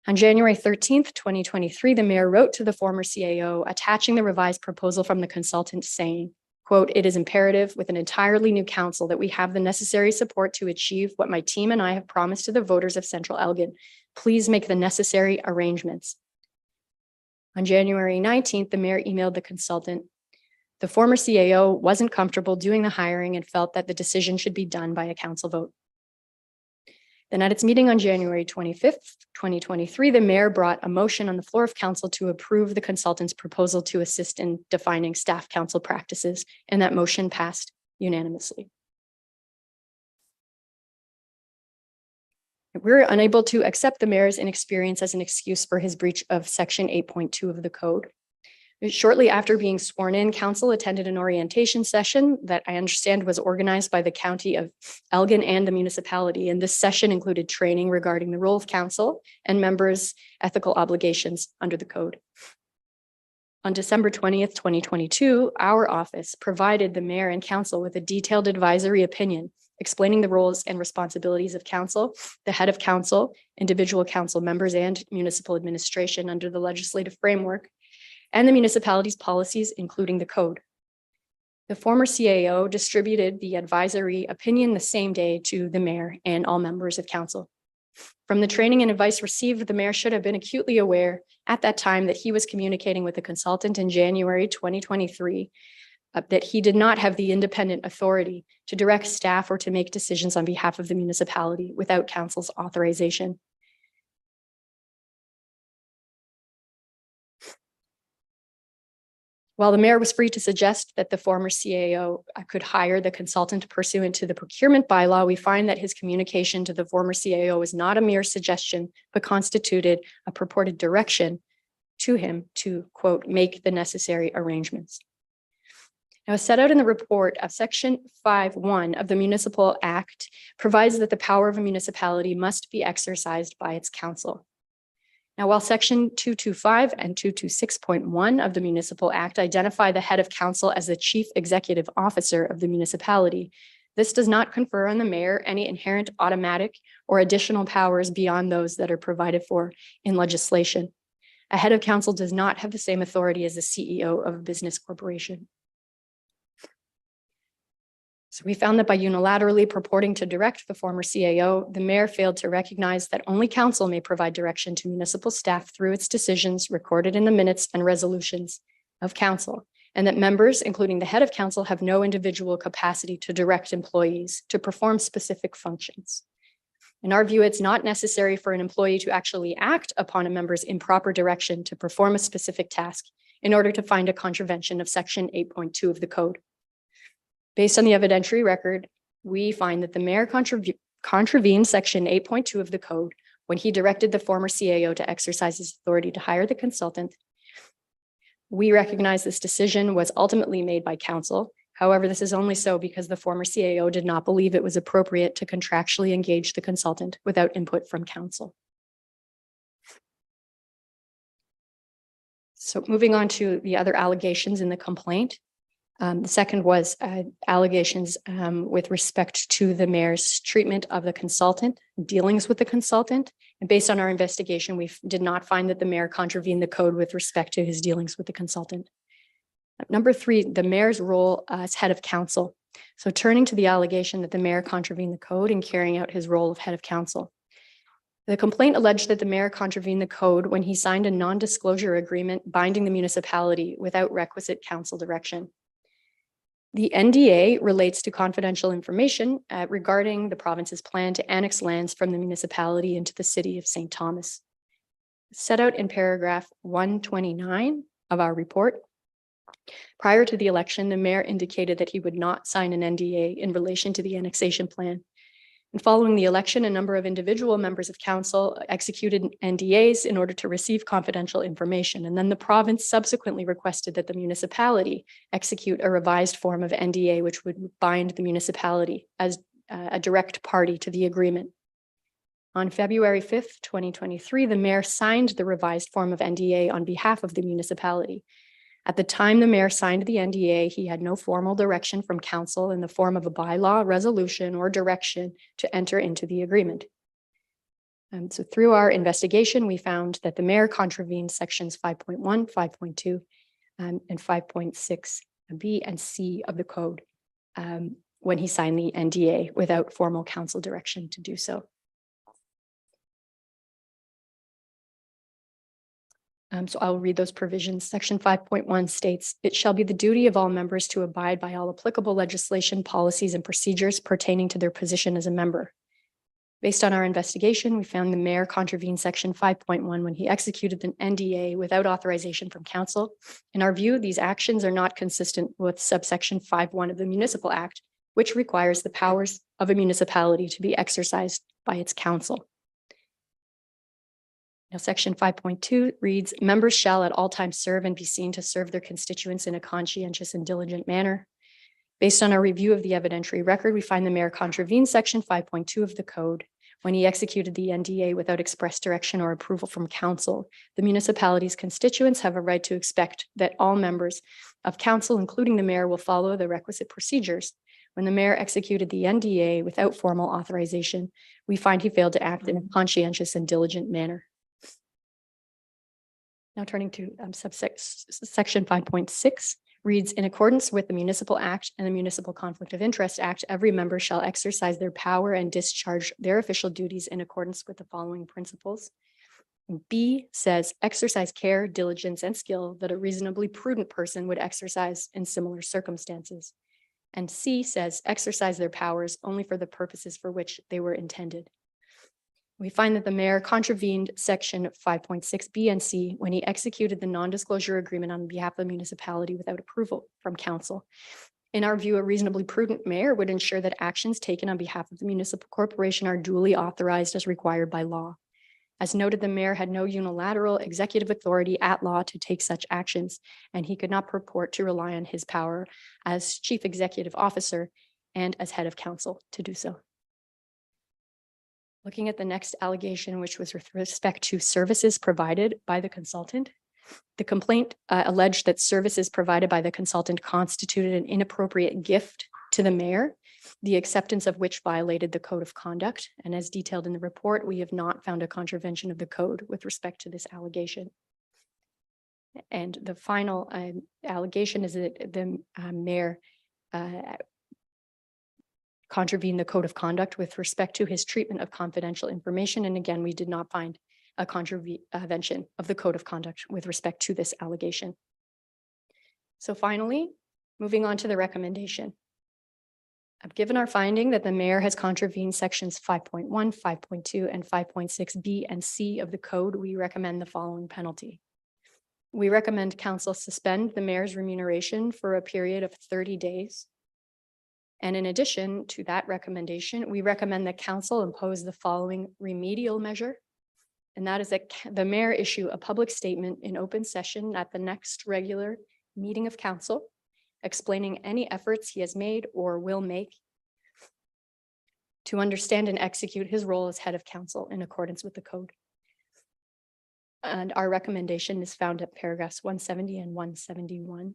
On January 13th, 2023, the mayor wrote to the former CAO attaching the revised proposal from the consultant saying, quote, it is imperative with an entirely new council that we have the necessary support to achieve what my team and I have promised to the voters of Central Elgin. Please make the necessary arrangements. On January 19th, the mayor emailed the consultant. The former CAO wasn't comfortable doing the hiring and felt that the decision should be done by a council vote. Then at its meeting on January 25th, 2023, the mayor brought a motion on the floor of council to approve the consultant's proposal to assist in defining staff council practices, and that motion passed unanimously. We're unable to accept the mayor's inexperience as an excuse for his breach of section 8.2 of the code. Shortly after being sworn in, council attended an orientation session that I understand was organized by the county of Elgin and the municipality. And this session included training regarding the role of council and members' ethical obligations under the code. On December 20th, 2022, our office provided the mayor and council with a detailed advisory opinion explaining the roles and responsibilities of council, the head of council, individual council members, and municipal administration under the legislative framework, and the municipality's policies, including the code. The former CAO distributed the advisory opinion the same day to the mayor and all members of council. From the training and advice received, the mayor should have been acutely aware at that time that he was communicating with the consultant in January 2023, that he did not have the independent authority to direct staff or to make decisions on behalf of the municipality without council's authorization. While the mayor was free to suggest that the former CAO could hire the consultant pursuant to the procurement bylaw, we find that his communication to the former CAO was not a mere suggestion, but constituted a purported direction to him to, quote, make the necessary arrangements. Now, as set out in the report of Section 5.1 of the Municipal Act provides that the power of a municipality must be exercised by its council. Now, while section 225 and 226.1 of the Municipal Act identify the head of council as the chief executive officer of the municipality, this does not confer on the mayor any inherent automatic or additional powers beyond those that are provided for in legislation. A head of council does not have the same authority as the CEO of a business corporation. So we found that by unilaterally purporting to direct the former CAO, the mayor failed to recognize that only council may provide direction to municipal staff through its decisions recorded in the minutes and resolutions of council, and that members, including the head of council, have no individual capacity to direct employees to perform specific functions. In our view, it's not necessary for an employee to actually act upon a member's improper direction to perform a specific task in order to find a contravention of section 8.2 of the code. Based on the evidentiary record, we find that the mayor contravened section 8.2 of the code when he directed the former CAO to exercise his authority to hire the consultant. We recognize this decision was ultimately made by council. However, this is only so because the former CAO did not believe it was appropriate to contractually engage the consultant without input from council. So moving on to the other allegations in the complaint. The second was allegations with respect to the mayor's treatment of the consultant, dealings with the consultant. And based on our investigation, we did not find that the mayor contravened the code with respect to his dealings with the consultant. Number three, the mayor's role as head of council. So turning to the allegation that the mayor contravened the code in carrying out his role of head of council. The complaint alleged that the mayor contravened the code when he signed a non-disclosure agreement binding the municipality without requisite council direction. The NDA relates to confidential information regarding the province's plan to annex lands from the municipality into the city of St. Thomas. Set out in paragraph 129 of our report. Prior to the election, the mayor indicated that he would not sign an NDA in relation to the annexation plan. And following the election, a number of individual members of council executed NDAs in order to receive confidential information. And then the province subsequently requested that the municipality execute a revised form of NDA, which would bind the municipality as a direct party to the agreement. On February 5th, 2023, the mayor signed the revised form of NDA on behalf of the municipality. At the time the mayor signed the NDA, he had no formal direction from council in the form of a bylaw, resolution, or direction to enter into the agreement. So through our investigation, we found that the mayor contravened sections 5.1, 5.2, and 5.6 B and C of the code when he signed the NDA without formal council direction to do so. So I'll read those provisions. Section 5.1 states, it shall be the duty of all members to abide by all applicable legislation, policies, and procedures pertaining to their position as a member. Based on our investigation, we found the mayor contravened section 5.1 when he executed an NDA without authorization from council. In our view, these actions are not consistent with subsection 5.1 of the Municipal Act, which requires the powers of a municipality to be exercised by its council. Now, section 5.2 reads, members shall at all times serve and be seen to serve their constituents in a conscientious and diligent manner. Based on our review of the evidentiary record, we find the mayor contravened section 5.2 of the code when he executed the NDA without express direction or approval from council. The municipality's constituents have a right to expect that all members of council, including the mayor, will follow the requisite procedures. When the mayor executed the NDA without formal authorization, we find he failed to act in a conscientious and diligent manner. Now turning to section 5.6 reads, in accordance with the Municipal Act and the Municipal Conflict of Interest Act, every member shall exercise their power and discharge their official duties in accordance with the following principles. B says, exercise care, diligence, and skill that a reasonably prudent person would exercise in similar circumstances. And C says, exercise their powers only for the purposes for which they were intended. We find that the mayor contravened section 5.6 B and C when he executed the non-disclosure agreement on behalf of the municipality without approval from council. In our view, a reasonably prudent mayor would ensure that actions taken on behalf of the municipal corporation are duly authorized as required by law. As noted, the mayor had no unilateral executive authority at law to take such actions, and he could not purport to rely on his power as chief executive officer and as head of council to do so. Looking at the next allegation, which was with respect to services provided by the consultant. The complaint alleged that services provided by the consultant constituted an inappropriate gift to the mayor, the acceptance of which violated the code of conduct. And as detailed in the report, we have not found a contravention of the code with respect to this allegation. And the final allegation is that the mayor contravened the code of conduct with respect to his treatment of confidential information. And again, we did not find a contravention of the code of conduct with respect to this allegation. So finally, moving on to the recommendation. Given our finding that the mayor has contravened sections 5.1, 5.2, and 5.6B and C of the code, we recommend the following penalty. We recommend council suspend the mayor's remuneration for a period of 30 days. And in addition to that recommendation, we recommend that council impose the following remedial measure. And that is that the mayor issue a public statement in open session at the next regular meeting of council, explaining any efforts he has made or will make to understand and execute his role as head of council in accordance with the code. And our recommendation is found at paragraphs 170 and 171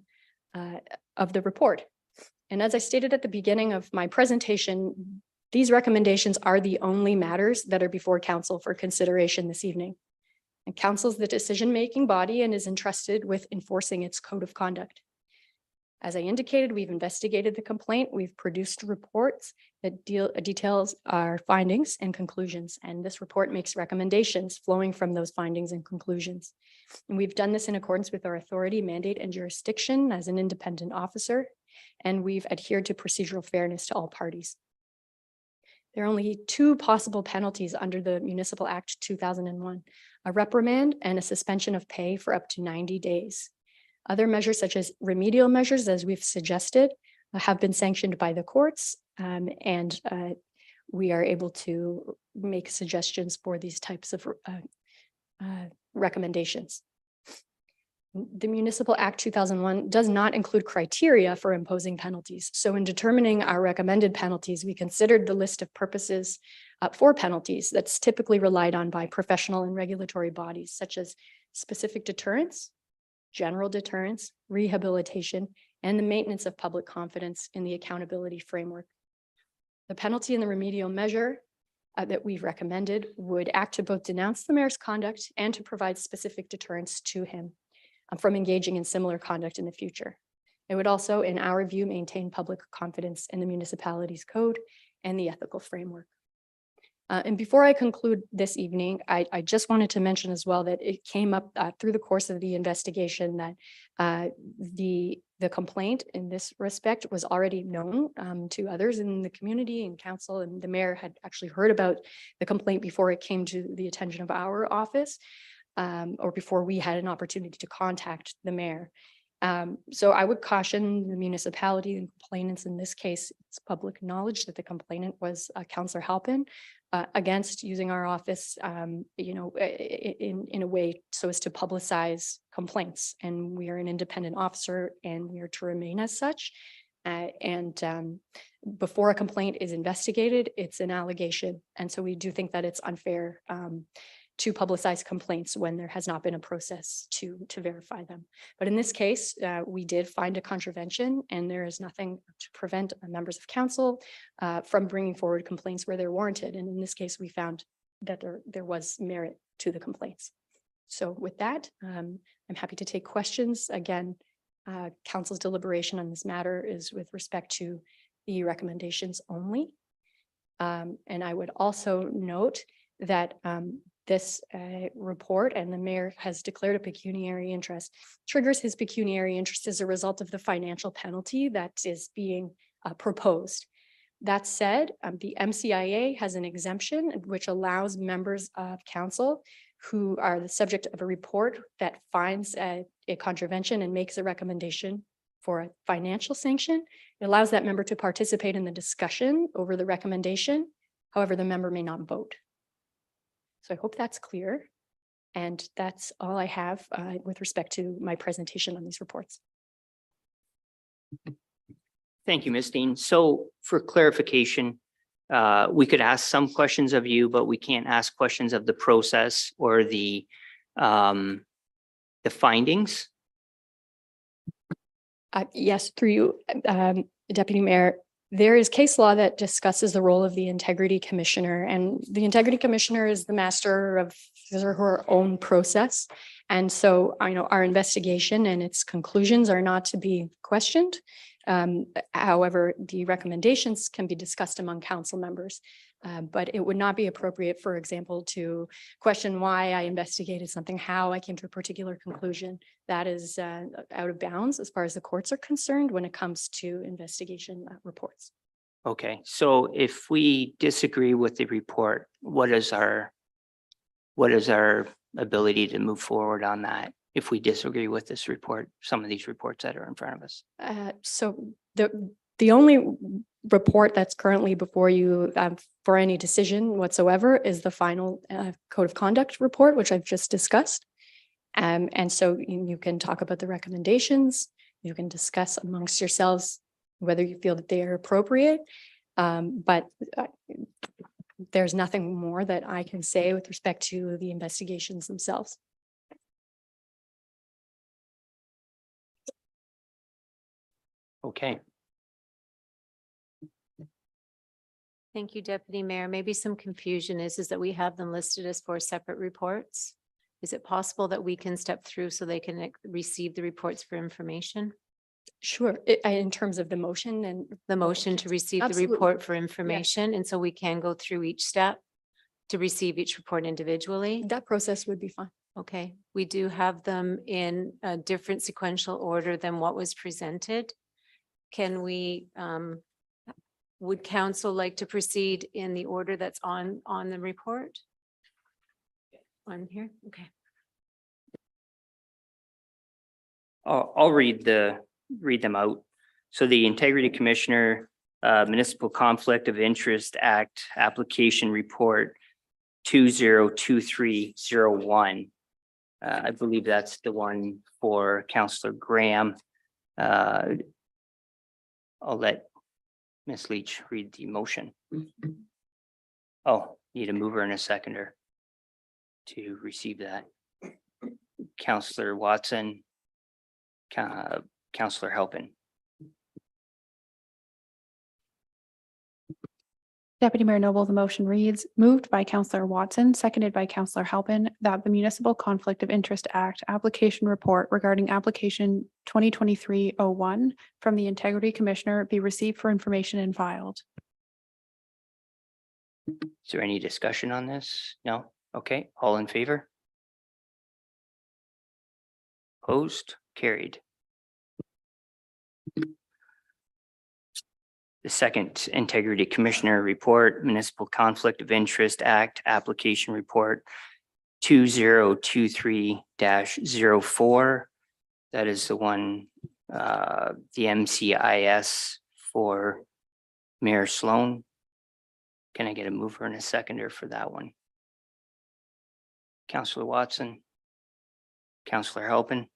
of the report. And as I stated at the beginning of my presentation, these recommendations are the only matters that are before council for consideration this evening. And council is the decision-making body and is entrusted with enforcing its code of conduct. As I indicated, we've investigated the complaint. We've produced reports that details our findings and conclusions. And this report makes recommendations flowing from those findings and conclusions. And we've done this in accordance with our authority, mandate, and jurisdiction as an independent officer. And we've adhered to procedural fairness to all parties. There are only two possible penalties under the Municipal Act 2001, a reprimand and a suspension of pay for up to 90 days. Other measures such as remedial measures, as we've suggested, have been sanctioned by the courts, and we are able to make suggestions for these types of recommendations. The Municipal Act 2001 does not include criteria for imposing penalties. So in determining our recommended penalties, we considered the list of purposes for penalties that's typically relied on by professional and regulatory bodies, such as specific deterrence, general deterrence, rehabilitation, and the maintenance of public confidence in the accountability framework. The penalty and the remedial measure that we've recommended would act to both denounce the mayor's conduct and to provide specific deterrence to him from engaging in similar conduct in the future. It would also, in our view, maintain public confidence in the municipality's code and the ethical framework. And before I conclude this evening, I just wanted to mention as well that it came up through the course of the investigation that the complaint in this respect was already known to others in the community and council, and the mayor had actually heard about the complaint before it came to the attention of our office, or before we had an opportunity to contact the mayor. So I would caution the municipality and complainants in this case, it's public knowledge that the complainant was Councillor Halpin, against using our office, in a way so as to publicize complaints. And we are an independent officer and we are to remain as such. Before a complaint is investigated, it's an allegation. And so we do think that it's unfair to publicize complaints when there has not been a process to verify them. But in this case, we did find a contravention, and there is nothing to prevent members of council from bringing forward complaints where they're warranted. And in this case, we found that there was merit to the complaints. So with that, I'm happy to take questions. Again, council's deliberation on this matter is with respect to the recommendations only. And I would also note that this report, and the mayor has declared a pecuniary interest, triggers his pecuniary interest as a result of the financial penalty that is being proposed. That said, the MCIA has an exemption which allows members of council who are the subject of a report that finds a contravention and makes a recommendation for a financial sanction. It allows that member to participate in the discussion over the recommendation. However, the member may not vote. So I hope that's clear. And that's all I have with respect to my presentation on these reports. Thank you, Ms. Dean. So for clarification, we could ask some questions of you, but we can't ask questions of the process or the findings. Yes, through you, Deputy Mayor, there is case law that discusses the role of the Integrity Commissioner, and the Integrity Commissioner is the master of his or her own process. And so I know our investigation and its conclusions are not to be questioned. However, the recommendations can be discussed among council members. But it would not be appropriate, for example, to question why I investigated something, how I came to a particular conclusion. That is out of bounds as far as the courts are concerned when it comes to investigation reports. Okay, so if we disagree with the report, what is our ability to move forward on that? If we disagree with this report, some of these reports that are in front of us. So the only report that's currently before you for any decision whatsoever is the final code of conduct report, which I've just discussed. And so you can talk about the recommendations. You can discuss amongst yourselves whether you feel that they are appropriate. But there's nothing more that I can say with respect to the investigations themselves. Okay. Thank you, Deputy Mayor. Maybe some confusion is that we have them listed as 4 separate reports. Is it possible that we can step through so they can receive the reports for information? Sure, in terms of the motion and The motion to receive the Absolutely. report for information, and so we can go through each step to receive each report individually. that process would be fine. Okay, we do have them in a different sequential order than what was presented. Can we, would council like to proceed in the order that's on the report? On here, okay. I'll read them out. So the Integrity Commissioner, Municipal Conflict of Interest Act Application Report 2023-01. I believe that's the one for Councillor Graham. I'll let Ms. Leach read the motion. Oh, need a mover and a seconder to receive that. Councillor Watson, Councillor Halpin. Deputy Mayor Noble, the motion reads, moved by Councillor Watson, seconded by Councillor Halpin, that the Municipal Conflict of Interest Act application report regarding application 2023-01 from the Integrity Commissioner be received for information and filed. Is there any discussion on this? No? Okay, all in favor? Opposed? Carried. The second Integrity Commissioner Report, Municipal Conflict of Interest Act Application Report 2023-04. That is the one, the MCIS for Mayor Sloan. Can I get a mover and a seconder for that one? Councillor Watson, Councillor Halpin.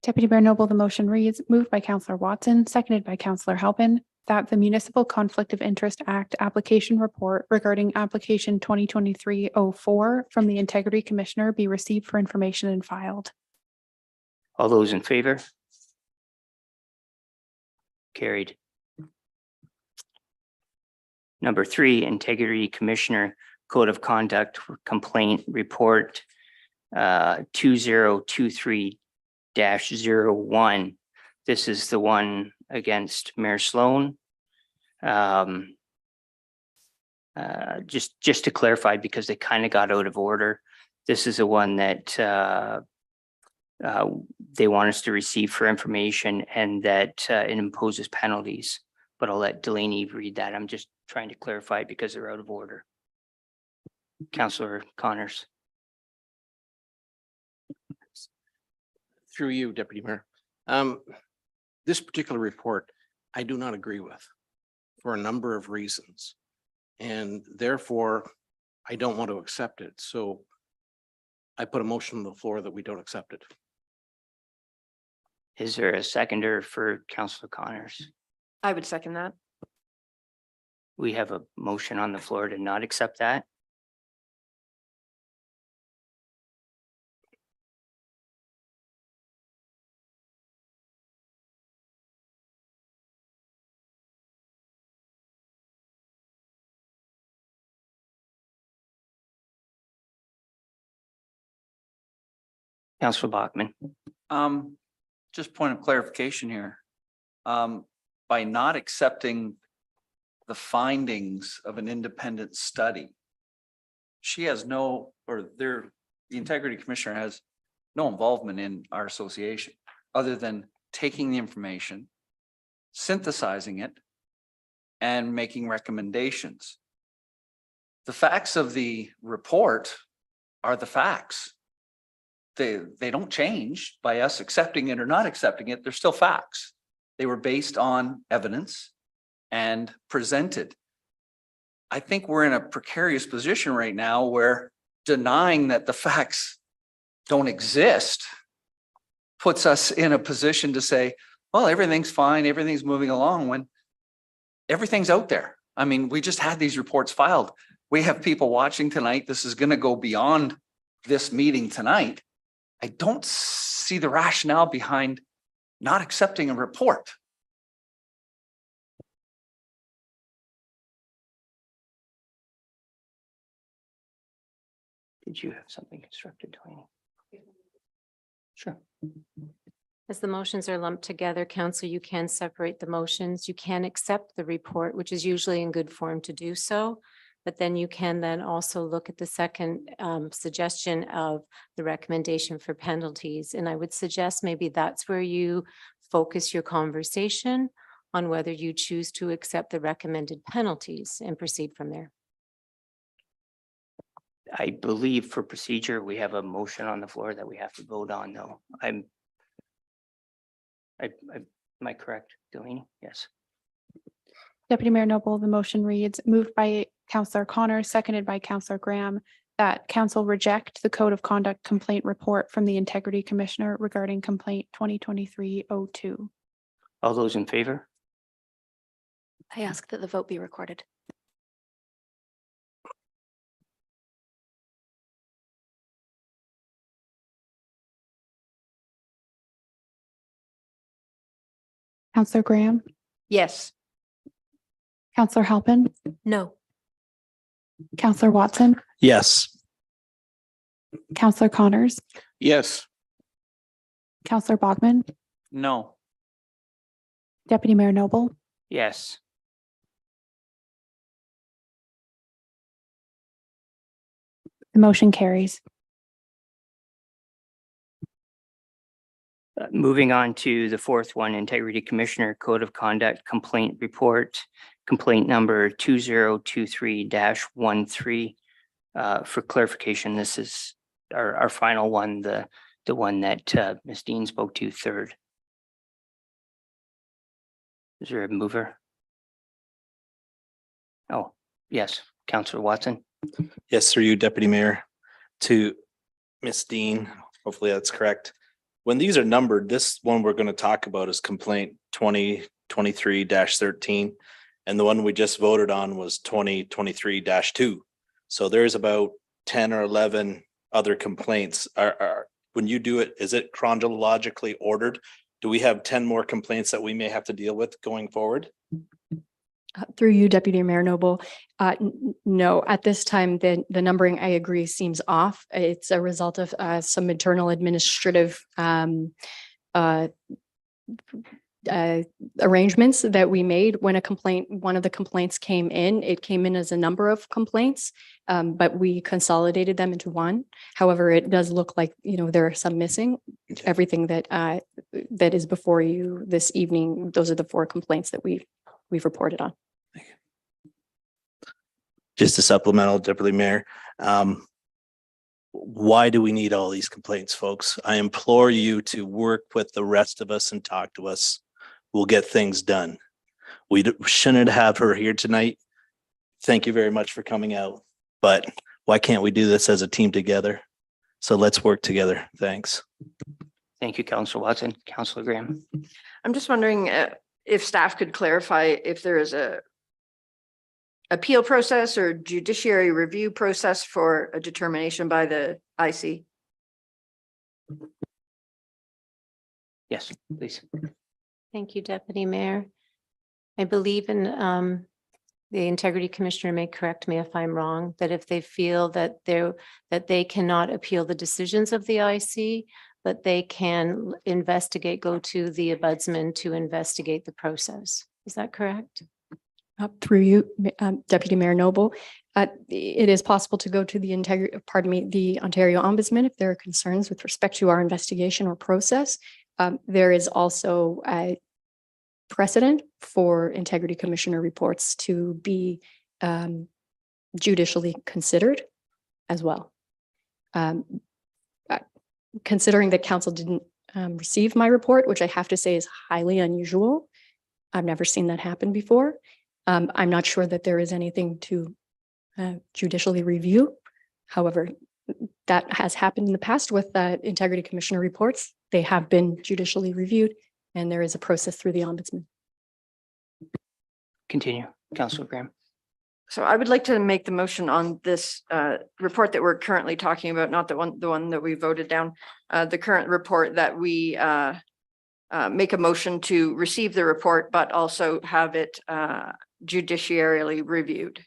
Deputy Mayor Noble, the motion reads, moved by Councillor Watson, seconded by Councillor Halpin, that the Municipal Conflict of Interest Act application report regarding application 2023-04 from the Integrity Commissioner be received for information and filed. All those in favor? Carried. Number 3, Integrity Commissioner Code of Conduct Complaint Report 2023-01. This is the one against Mayor Sloan. Just to clarify, because they kind of got out of order, this is the one that they want us to receive for information and that it imposes penalties. But I'll let Delaney read that. I'm just trying to clarify because they're out of order. Councillor Connors. Through you, Deputy Mayor. This particular report, I do not agree with for a number of reasons. And therefore, I don't want to accept it. So I put a motion on the floor that we don't accept it. Is there a seconder for Councillor Connors? I would second that. We have a motion on the floor to not accept that. Councilor Bachman. Just point of clarification here. By not accepting the findings of an independent study, she has no, or the integrity commissioner has no involvement in our association other than taking the information, synthesizing it, and making recommendations. The facts of the report are the facts. They don't change by us accepting it or not accepting it. They're still facts. They were based on evidence and presented. I think we're in a precarious position right now where denying that the facts don't exist puts us in a position to say, well, everything's fine, everything's moving along, when everything's out there. I mean, we just had these reports filed. We have people watching tonight. This is going to go beyond this meeting tonight. I don't see the rationale behind not accepting a report. Did you have something constructed, Tony? Sure. As the motions are lumped together, council, you can separate the motions. You can accept the report, which is usually in good form to do so. But then you can then also look at the second suggestion of the recommendation for penalties. And I would suggest maybe that's where you focus your conversation on whether you choose to accept the recommended penalties and proceed from there. I believe for procedure, we have a motion on the floor that we have to vote on, though. Am I correct, Delaney? Yes. Deputy Mayor Noble, the motion reads, moved by Councillor Connor, seconded by Councillor Graham, that council reject the Code of Conduct complaint report from the Integrity Commissioner regarding complaint 2023-02. All those in favor? I ask that the vote be recorded. Councillor Graham, Yes. Councillor Halpin, No. Councillor Watson, Yes. Councillor Connors, Yes. Councillor Bogman, No. Deputy Mayor Noble, Yes. the motion carries. Moving on to the fourth one, Integrity Commissioner Code of Conduct Complaint Report, complaint number 2023-13. For clarification, this is our final one, the one that Ms. Dean spoke to third. Is there a mover? Oh, yes, Councillor Watson. Yes, through you, Deputy Mayor, to Ms. Dean. Hopefully that's correct. When these are numbered, this one we're going to talk about is complaint 2023-13. And the one we just voted on was 2023-2. So there's about 10 or 11 other complaints. When you do it, is it chronologically ordered? Do we have 10 more complaints that we may have to deal with going forward? Through you, Deputy Mayor Noble. No, at this time, the numbering, I agree, seems off. It's a result of some internal administrative arrangements that we made when one of the complaints came in. It came in as a number of complaints, but we consolidated them into one. However, it does look like, there are some missing. Okay. Everything that is before you this evening, those are the 4 complaints that we've reported on. Just a supplemental, Deputy Mayor. Why do we need all these complaints, folks? I implore you to work with the rest of us and talk to us. We'll get things done. We shouldn't have her here tonight. Thank you very much for coming out. But why can't we do this as a team together? So let's work together. Thanks. Thank you, Councillor Watson. Councillor Graham. I'm just wondering, if staff could clarify if there is a appeal process or judiciary review process for a determination by the IC. Yes, please. Thank you, Deputy Mayor. I believe in, the Integrity Commissioner may correct me if I'm wrong, that if they feel that they cannot appeal the decisions of the IC, but they can investigate, go to the ombudsman to investigate the process. Is that correct? Through you, Deputy Mayor Noble, it is possible to go to the the Ontario Ombudsman if there are concerns with respect to our investigation or process. There is also a precedent for Integrity Commissioner reports to be judicially considered as well. Considering that council didn't receive my report, which I have to say is highly unusual. I've never seen that happen before. I'm not sure that there is anything to judicially review. However, that has happened in the past with Integrity Commissioner reports. They have been judicially reviewed and there is a process through the Ombudsman. Continue, Councillor Graham. So I would like to make the motion on this report that we're currently talking about, not the one that we voted down, the current report, that we make a motion to receive the report, but also have it judiciarily reviewed.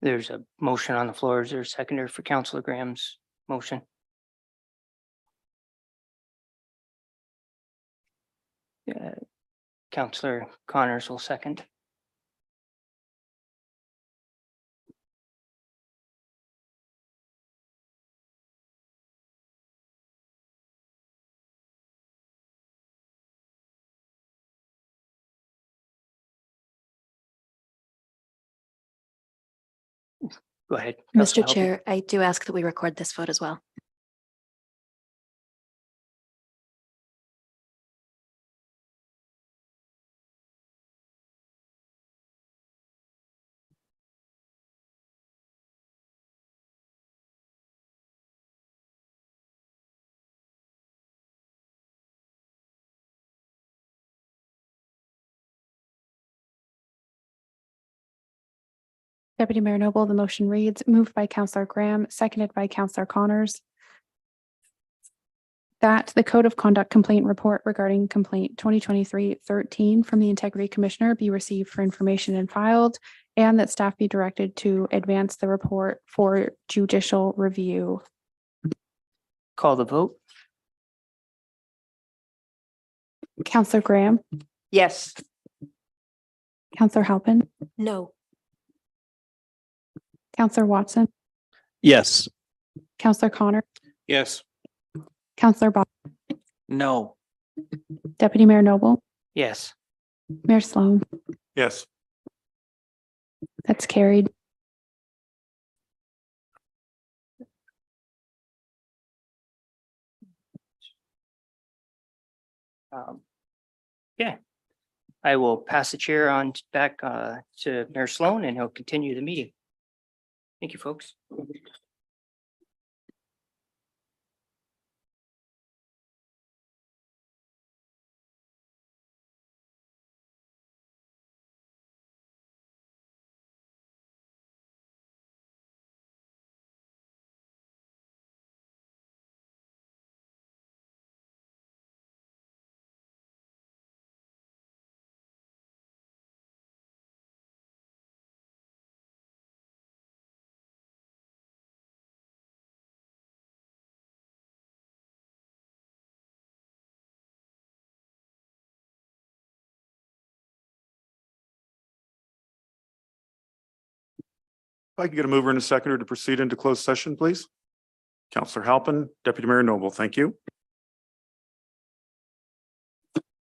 There's a motion on the floor. Is there a seconder for Councillor Graham's motion? Councillor Connors will second. Go ahead. Councillor Mr. Helby. Chair, I do ask that we record this vote as well. Deputy Mayor Noble, the motion reads, moved by Councillor Graham, seconded by Councillor Connors, that the Code of Conduct Complaint Report regarding complaint 2023-13 from the Integrity Commissioner be received for information and filed, and that staff be directed to advance the report for judicial review. Call the vote. Councillor Graham, Yes. Councillor Halpin, No. Councillor Watson, Yes. Councillor Connor, Yes. Councillor Bob, No. Deputy Mayor Noble, Yes. Mayor Sloan. Yes. That's carried. Yeah. I will pass the chair on back to Mayor Sloan and he'll continue the meeting. Thank you, folks. If I could get a mover and a seconder to proceed into closed session, please. Councillor Halpin, Deputy Mayor Noble, thank you.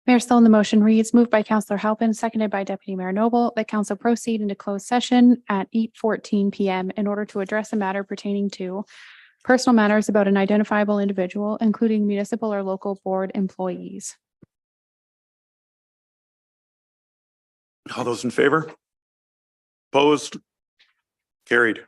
Mayor Sloan, the motion reads, moved by Councillor Halpin, seconded by Deputy Mayor Noble, that council proceed into closed session at 8:14 PM in order to address a matter pertaining to personal matters about an identifiable individual, including municipal or local board employees. All those in favor? Opposed? Carried.